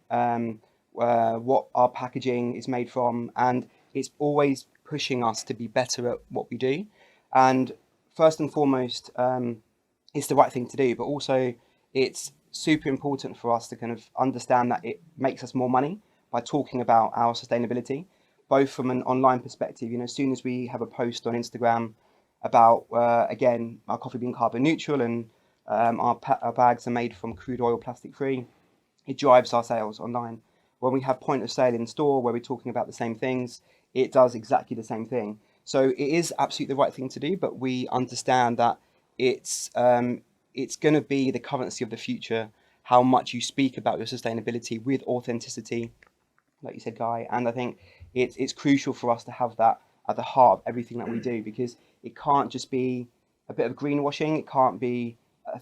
what our packaging is made from, and it's always pushing us to be better at what we do. And first and foremost, it's the right thing to do, but also it's super important for us to kind of understand that it makes us more money by talking about our sustainability, both from an online perspective. As soon as we have a post on Instagram about, again, our coffee being carbon neutral and our bags are made from crude oil, plastic free, it drives our sales online. When we have point of sale in store where we're talking about the same things, it does exactly the same thing. So it is absolutely the right thing to do, but we understand that it's going to be the currency of the future, how much you speak about your sustainability with authenticity, like you said, Guy. And I think it's crucial for us to have that at the heart of everything that we do, because it can't just be a bit of greenwashing. It can't be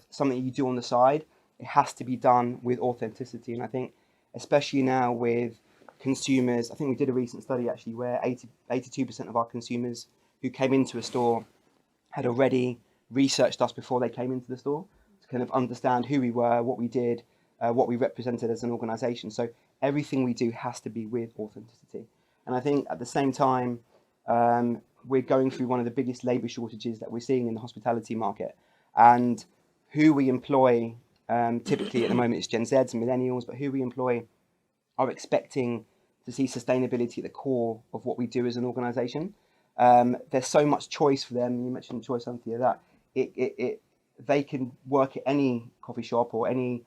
something you do on the side. It has to be done with authenticity. And I think, especially now with consumers, I think we did a recent study actually where 82% of our consumers who came into a store had already researched us before they came into the store to kind of understand who we were, what we did, what we represented as an organisation. So everything we do has to be with authenticity. And I think at the same time, we're going through one of the biggest labour shortages that we're seeing in the hospitality market. And who we employ, typically at the moment it's Gen Zs and millennials, but who we employ are expecting to see sustainability at the core of what we do as an organisation. There's so much choice for them. You mentioned choice, Anthea, that they can work at any coffee shop or any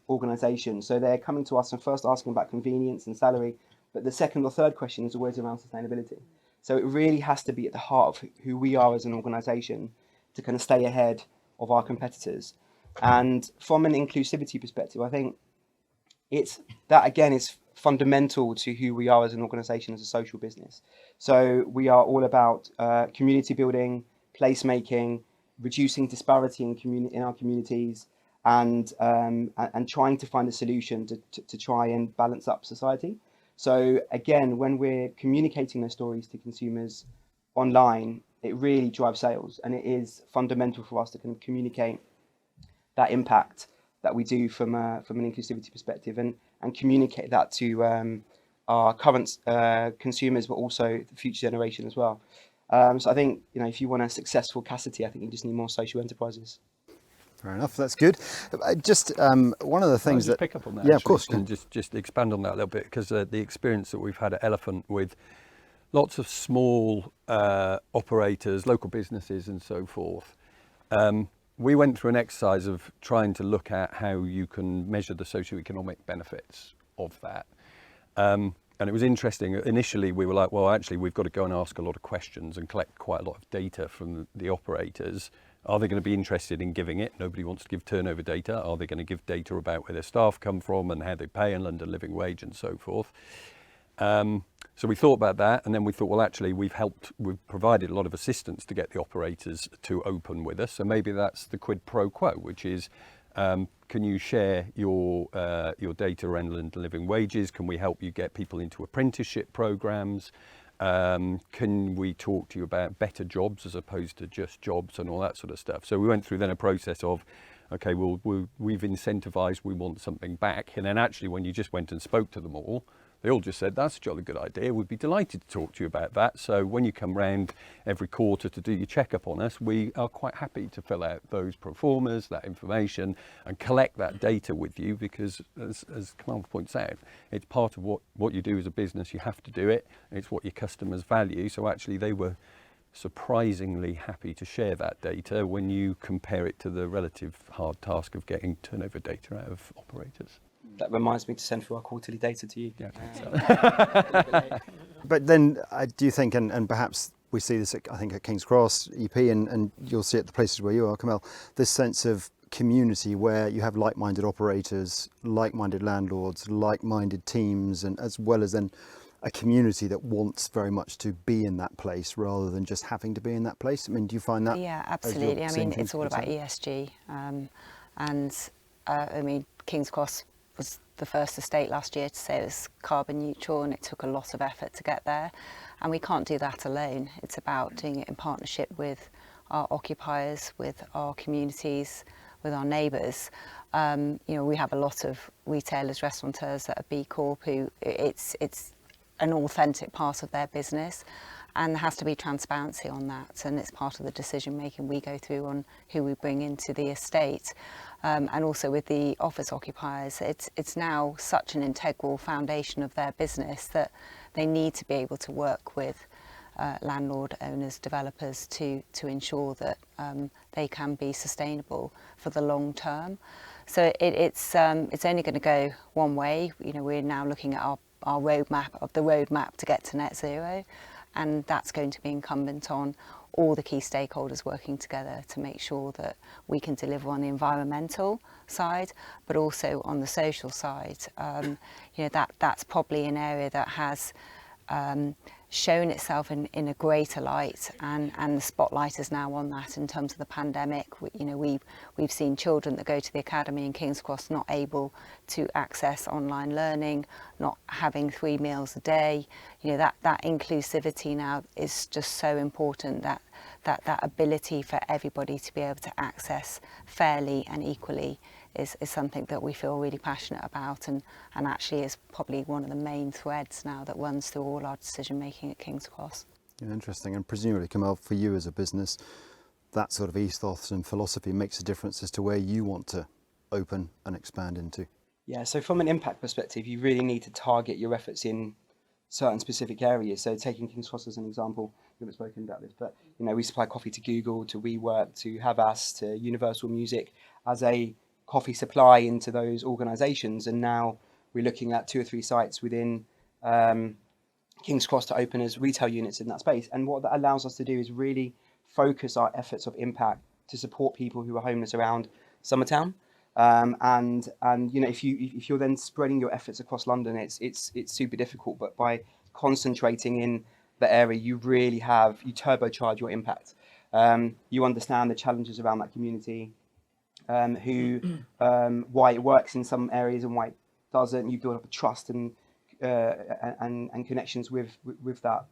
organisation. So they're coming to us and first asking about convenience and salary, but the second or third question is always around sustainability. So it really has to be at the heart of who we are as an organisation to kind of stay ahead of our competitors. And from an inclusivity perspective, I think it's that, again, is fundamental to who we are as an organisation, as a social business. So we are all about community building, placemaking, reducing disparity in our communities, and trying to find a solution to try and balance up society. So again, when we're communicating those stories to consumers online, it really drives sales, and it is fundamental for us to kind of communicate that impact that we do from an inclusivity perspective, and communicate that to our current consumers, but also the future generation as well. So I think, if you want a successful Cassity, I think you just need more social enterprises. Fair enough. That's good. Just one of the Can I things just that pick up on that. Yeah, of actually, course. and just expand on that a little bit, because the experience that we've had at Elephant with lots of small operators, local businesses, and so forth. We went through an exercise of trying to look at how you can measure the socioeconomic benefits of that. And it was interesting. Initially, we were like, well, actually, we've got to go and ask a lot of questions and collect quite a lot of data from the operators. Are they going to be interested in giving it? Nobody wants to give turnover data. Are they going to give data about where their staff come from and how they pay and London Living Wage and so forth? So we thought about that, and then we thought, well, actually, we've provided a lot of assistance to get the operators to open with us. So maybe that's the quid pro quo, which is, can you share your data around London Living Wages? Can we help you get people into apprenticeship programs? Can we talk to you about better jobs as opposed to just jobs and all that sort of stuff? So we went through then a process of, okay, well, we've incentivized, we want something back. And then actually, when you just went and spoke to them all, they all just said, that's a jolly good idea. We'd be delighted to talk to you about that. So when you come round every quarter to do your checkup on us, we are quite happy to fill out those pro formas, that information, and collect that data with you, because as Kamal points out, it's part of what you do as a business. You have to do it. It's what your customers value. So actually, they were surprisingly happy to share that data when you compare it to the relative hard task of getting turnover data out of operators. That reminds me to send through our quarterly data to you. Yeah, I think so. But then do you think, and perhaps we see this, I think, at King's Cross, EP, and you'll see it the places where you are, Kamal, this sense of community where you have like-minded operators, like-minded landlords, like-minded teams, and as well as then a community that wants very much to be in that place rather than just having to be in that place? I mean, do you find that? Yeah, as you're absolutely. I seeing mean, things it's all about yourself? ESG. I mean, King's Cross was the first estate last year to say it was carbon neutral, and it took a lot of effort to get there. And we can't do that alone. It's about doing it in partnership with our occupiers, with our communities, with our neighbours. You know, we have a lot of retailers, restaurateurs that are B Corp who it's an authentic part of their business, and there has to be transparency on that, and it's part of the decision making we go through on who we bring into the estate. And also with the office occupiers, it's now such an integral foundation of their business that they need to be able to work with landlord, owners, developers to ensure that they can be sustainable for the long term. So it's only going to go one way. You know, we're now looking at our roadmap to get to net zero, and that's going to be incumbent on all the key stakeholders working together to make sure that we can deliver on the environmental side, but also on the social side. You know, that's probably an area that has shown itself in a greater light, and the spotlight is now on that in terms of the pandemic. We've seen children that go to the academy in King's Cross not able to access online learning, not having 3 meals a day. You know, that inclusivity now is just so important, that ability for everybody to be able to access fairly and equally is something that we feel really passionate about, and actually is probably one of the main threads now that runs through all our decision making at King's Cross. Yeah, interesting. And presumably, Kamal, for you as a business, that sort of ethos and philosophy makes a difference as to where you want to open and expand into. Yeah, so from an impact perspective, you really need to target your efforts in certain specific areas. So taking King's Cross as an example, we haven't spoken about this, but you know, we supply coffee to Google, to WeWork, to Havas, to Universal Music as a coffee supply into those organisations, and now we're looking at 2 or 3 sites within King's Cross to open as retail units in that space. And what that allows us to do is really focus our efforts of impact to support people who are homeless around Summertown. And you know, if you're then spreading your efforts across London, it's super difficult. But by concentrating in the area, you turbocharge your impact. You understand the challenges around that community, why it works in some areas and why it doesn't. You build up a trust and connections with that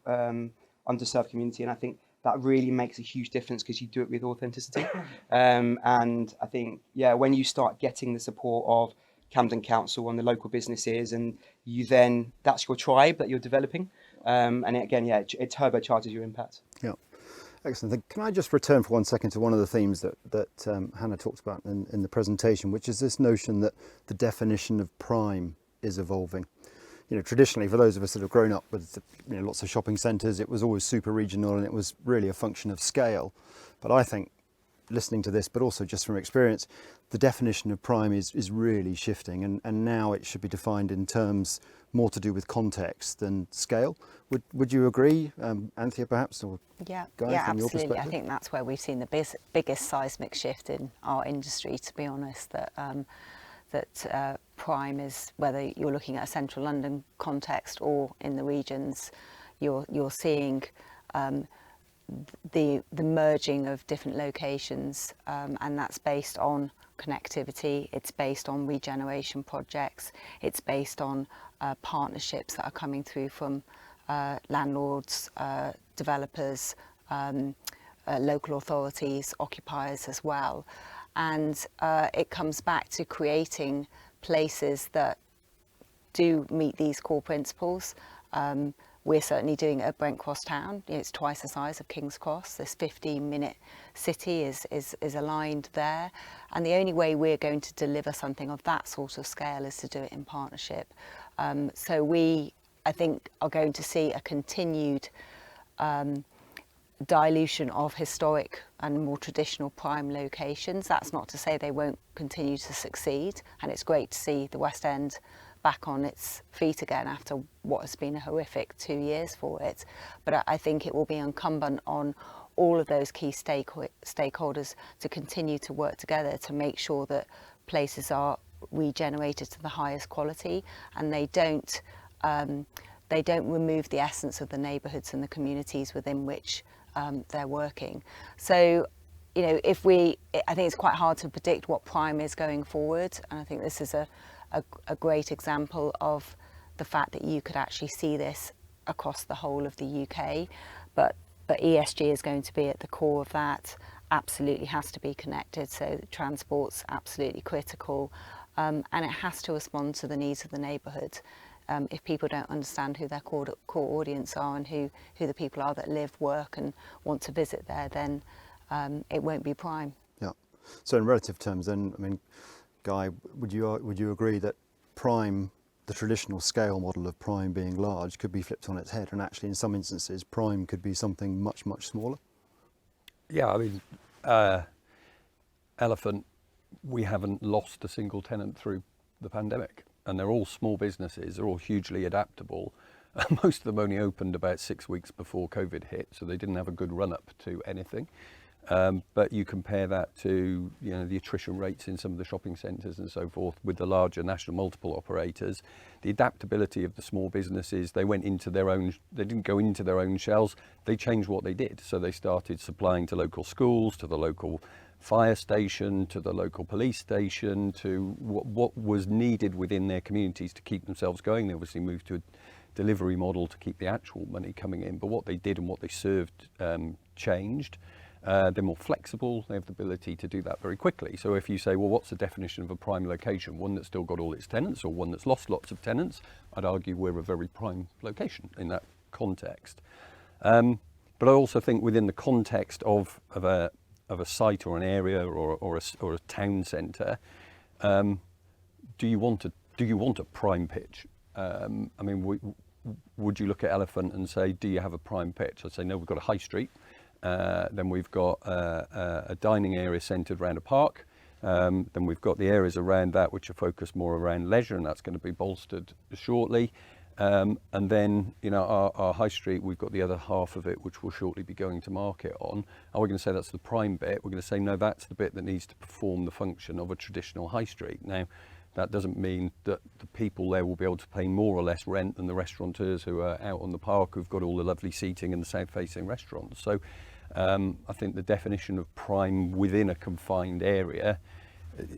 underserved community, and I think that really makes a huge difference because you do it with authenticity. And I think, yeah, when you start getting the support of Camden Council and the local businesses, and that's your tribe that you're developing, and again, yeah, it turbocharges your impact. Yeah. Excellent. Can I just return for 1 second to one of the themes that Hannah talked about in the presentation, which is this notion that the definition of prime is evolving. You know, traditionally, for those of us that have grown up with lots of shopping centres, it was always super regional and it was really a function of scale. But I think, listening to this, but also just from experience, the definition of prime is really shifting, and now it should be defined in terms more to do with context than scale. Would you agree, Anthea, perhaps, or Yeah, Guy, yeah, from your absolutely. I perspective? think that's where we've seen the biggest seismic shift in our industry, to be honest, that prime is, whether you're looking at a central London context or in the regions, you're seeing the merging of different locations, and that's based on connectivity, it's based on regeneration projects, it's based on partnerships that are coming through from landlords, developers, local authorities, occupiers as well. And it comes back to creating places that do meet these core principles. We're certainly doing it at Brent Cross Town. It's twice the size of King's Cross. This 15-minute city is aligned there. And the only way we're going to deliver something of that sort of scale is to do it in partnership. So we, I think, are going to see a continued dilution of historic and more traditional prime locations. That's not to say they won't continue to succeed. And it's great to see the West End back on its feet again after what has been a horrific 2 years for it. But I think it will be incumbent on all of those key stakeholders to continue to work together to make sure that places are regenerated to the highest quality, and they don't remove the essence of the neighbourhoods and the communities within which they're working. So, you know, I think it's quite hard to predict what prime is going forward, and I think this is a great example of the fact that you could actually see this across the whole of the UK, but ESG is going to be at the core of that. Absolutely has to be connected, so transport's absolutely critical, and it has to respond to the needs of the neighbourhood. If people don't understand who their core audience are and who the people are that live, work and want to visit there, then it won't be prime. Yeah. So in relative terms then, I mean, Guy, would you agree that prime, the traditional scale model of prime being large, could be flipped on its head, and actually in some instances prime could be something much, much smaller? Yeah, I mean, Elephant, we haven't lost a single tenant through the pandemic, and they're all small businesses, they're all hugely adaptable. Most of them only opened about 6 weeks before COVID hit, so they didn't have a good run up to anything. But you compare that to, you know, the attrition rates in some of the shopping centres and so forth with the larger national multiple operators, the adaptability of the small businesses, they didn't go into their own shells, they changed what they did. So they started supplying to local schools, to the local fire station, to the local police station, to what was needed within their communities to keep themselves going. They obviously moved to a delivery model to keep the actual money coming in, but what they did and what they served changed. They're more flexible, they have the ability to do that very quickly. So if you say, well, what's the definition of a prime location? One that's still got all its tenants or one that's lost lots of tenants? I'd argue we're a very prime location in that context. But I also think within the context of a site or an area or a town centre, do you want a prime pitch? I mean, would you look at Elephant and say, do you have a prime pitch? I'd say, no, we've got a high street. Then we've got a dining area centred around a park. Then we've got the areas around that which are focused more around leisure, and that's going to be bolstered shortly. And then, you know, our high street, we've got the other half of it which we'll shortly be going to market on. Are we going to say that's the prime bit? We're going to say, no, that's the bit that needs to perform the function of a traditional high street. Now, that doesn't mean that the people there will be able to pay more or less rent than the restaurateurs who are out on the park who've got all the lovely seating and the south-facing restaurants. So I think the definition of prime within a confined area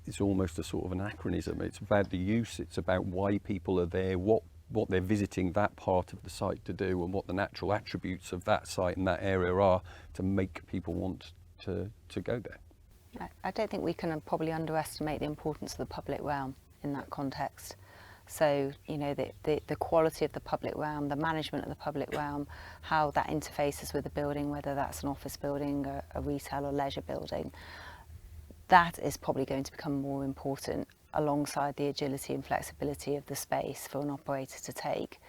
is almost a sort of anachronism. It's about the use, it's about why people are there, what they're visiting that part of the site to do, and what the natural attributes of that site and that area are to make people want to go there. I don't think we can probably underestimate the importance of the public realm in that context. So, you know, the quality of the public realm, the management of the public realm, how that interfaces with the building, whether that's an office building, a retail or leisure building, that is probably going to become more important alongside the agility and flexibility of the space for an operator to take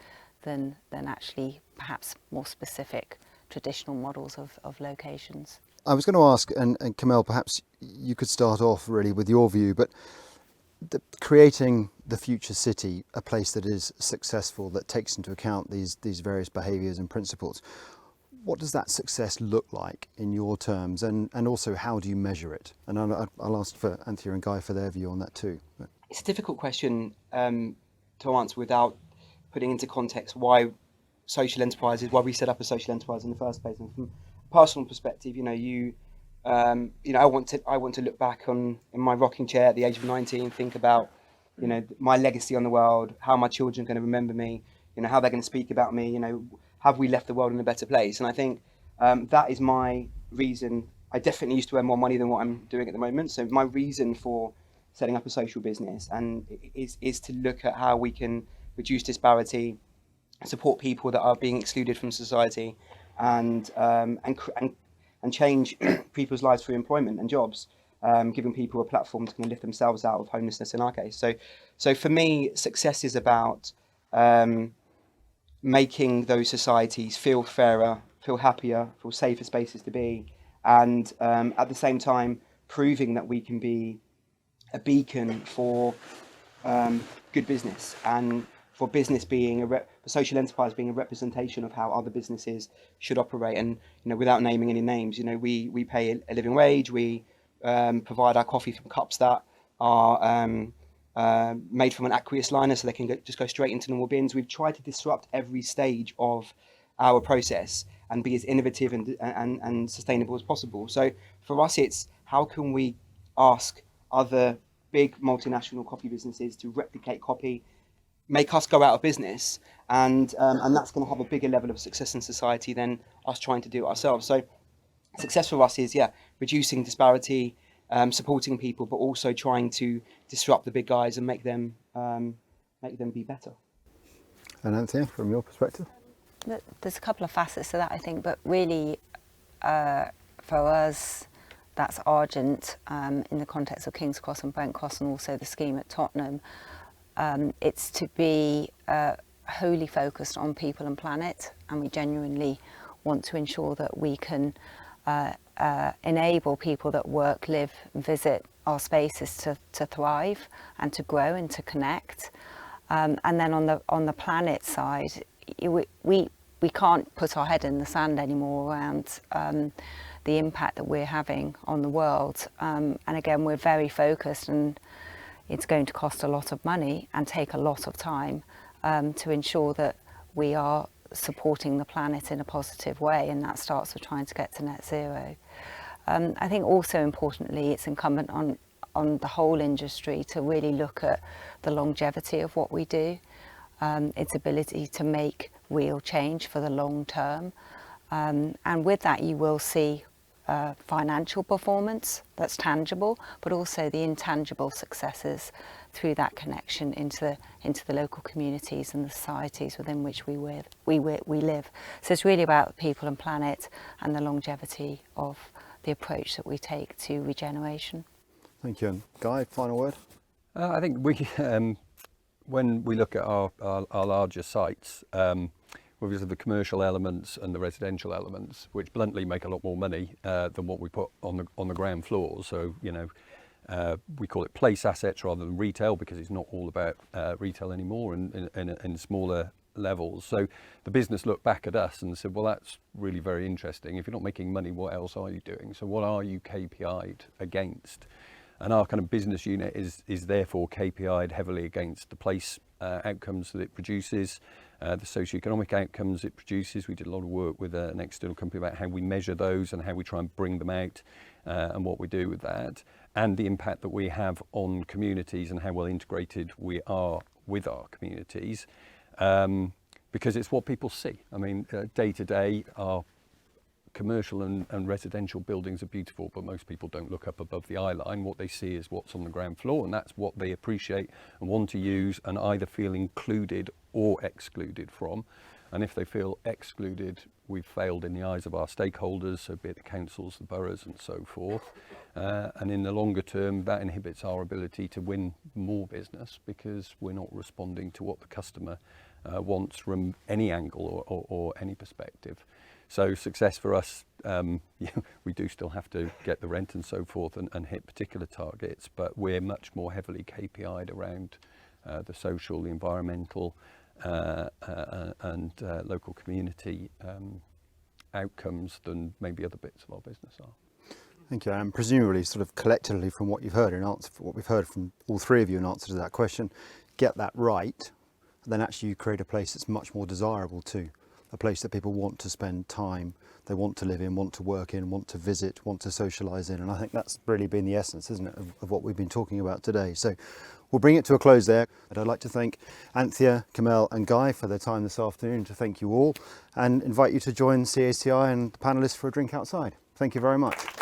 than actually perhaps more specific traditional models of locations. I was going to ask, and Kamel, perhaps you could start off really with your view, but creating the future city, a place that is successful, that takes into account these various behaviours and principles, what does that success look like in your terms, and also how do you measure it? And I'll ask for Anthea and Guy for their view on that too. It's a difficult question to answer without putting into context why social enterprises, why we set up a social enterprise in the first place. And from a personal perspective, I want to look back in my rocking chair at the age of 19, think about, my legacy on the world, how my children are going to remember me, how they're going to speak about me, have we left the world in a better place? And I think that is my reason. I definitely used to earn more money than what I'm doing at the moment. So my reason for setting up a social business and is to look at how we can reduce disparity, support people that are being excluded from society, and change people's lives through employment and jobs, giving people a platform to kind of lift themselves out of homelessness in our case. So for me, success is about making those societies feel fairer, feel happier, feel safer spaces to be, and at the same time proving that we can be a beacon for good business, and for business being for social enterprise being a representation of how other businesses should operate. And without naming any names, we pay a living wage. We provide our coffee from cups that are made from an aqueous liner, so they can just go straight into normal bins. We've tried to disrupt every stage of our process and be as innovative and sustainable as possible. So for us, it's how can we ask other big multinational coffee businesses to replicate copy, make us go out of business, and that's going to have a bigger level of success in society than us trying to do it ourselves. So success for us is reducing disparity, supporting people, but also trying to disrupt the big guys and make them be better. And Anthea, from your perspective? There's a couple of facets to that, I think, but really for us, that's Argent in the context of King's Cross and Brent Cross, and also the scheme at Tottenham. It's to be wholly focused on people and planet, and we genuinely want to ensure that we can enable people that work, live, visit our spaces to thrive and to grow and to connect. And then on the planet side, we can't put our head in the sand anymore around the impact that we're having on the world. And again, we're very focused, and it's going to cost a lot of money and take a lot of time to ensure that we are supporting the planet in a positive way, and that starts with trying to get to net zero. I think also importantly, it's incumbent on the whole industry to really look at the longevity of what we do, its ability to make real change for the long term. And with that, you will see financial performance that's tangible, but also the intangible successes through that connection into the local communities and the societies within which we live. So it's really about people and planet and the longevity of the approach that we take to regeneration. Thank you. And Guy, final word? I think when we look at our larger sites, with the commercial elements and the residential elements, which bluntly make a lot more money than what we put on the ground floor. So we call it place assets rather than retail, because it's not all about retail anymore in smaller levels. So the business looked back at us and said, well, that's really very interesting. If you're not making money, what else are you doing? So what are you KPI'd against? And our kind of business unit is therefore KPI'd heavily against the place outcomes that it produces, the socioeconomic outcomes it produces. We did a lot of work with an external company about how we measure those and how we try and bring them out, and what we do with that, and the impact that we have on communities and how well integrated we are with our communities, because it's what people see. I mean, day to day, our commercial and residential buildings are beautiful, but most people don't look up above the eye line. What they see is what's on the ground floor, and that's what they appreciate and want to use and either feel included or excluded from. And if they feel excluded, we've failed in the eyes of our stakeholders, so be it the councils, the boroughs and so forth. And in the longer term, that inhibits our ability to win more business because we're not responding to what the customer wants from any angle or any perspective. So success for us, we do still have to get the rent and so forth and hit particular targets, but we're much more heavily KPI'd around the social, the environmental and local community outcomes than maybe other bits of our business are. Thank you. And presumably, sort of collectively, from what you've heard in answer, what we've heard from all three of you in answer to that question, get that right, then actually you create a place that's much more desirable too. A place that people want to spend time, they want to live in, want to work in, want to visit, want to socialise in. And I think that's really been the essence, isn't it, of what we've been talking about today. So we'll bring it to a close there. And I'd like to thank Anthea, Kamel and Guy for their time this afternoon, to thank you all and invite you to join CACI and the panellists for a drink outside. Thank you very much.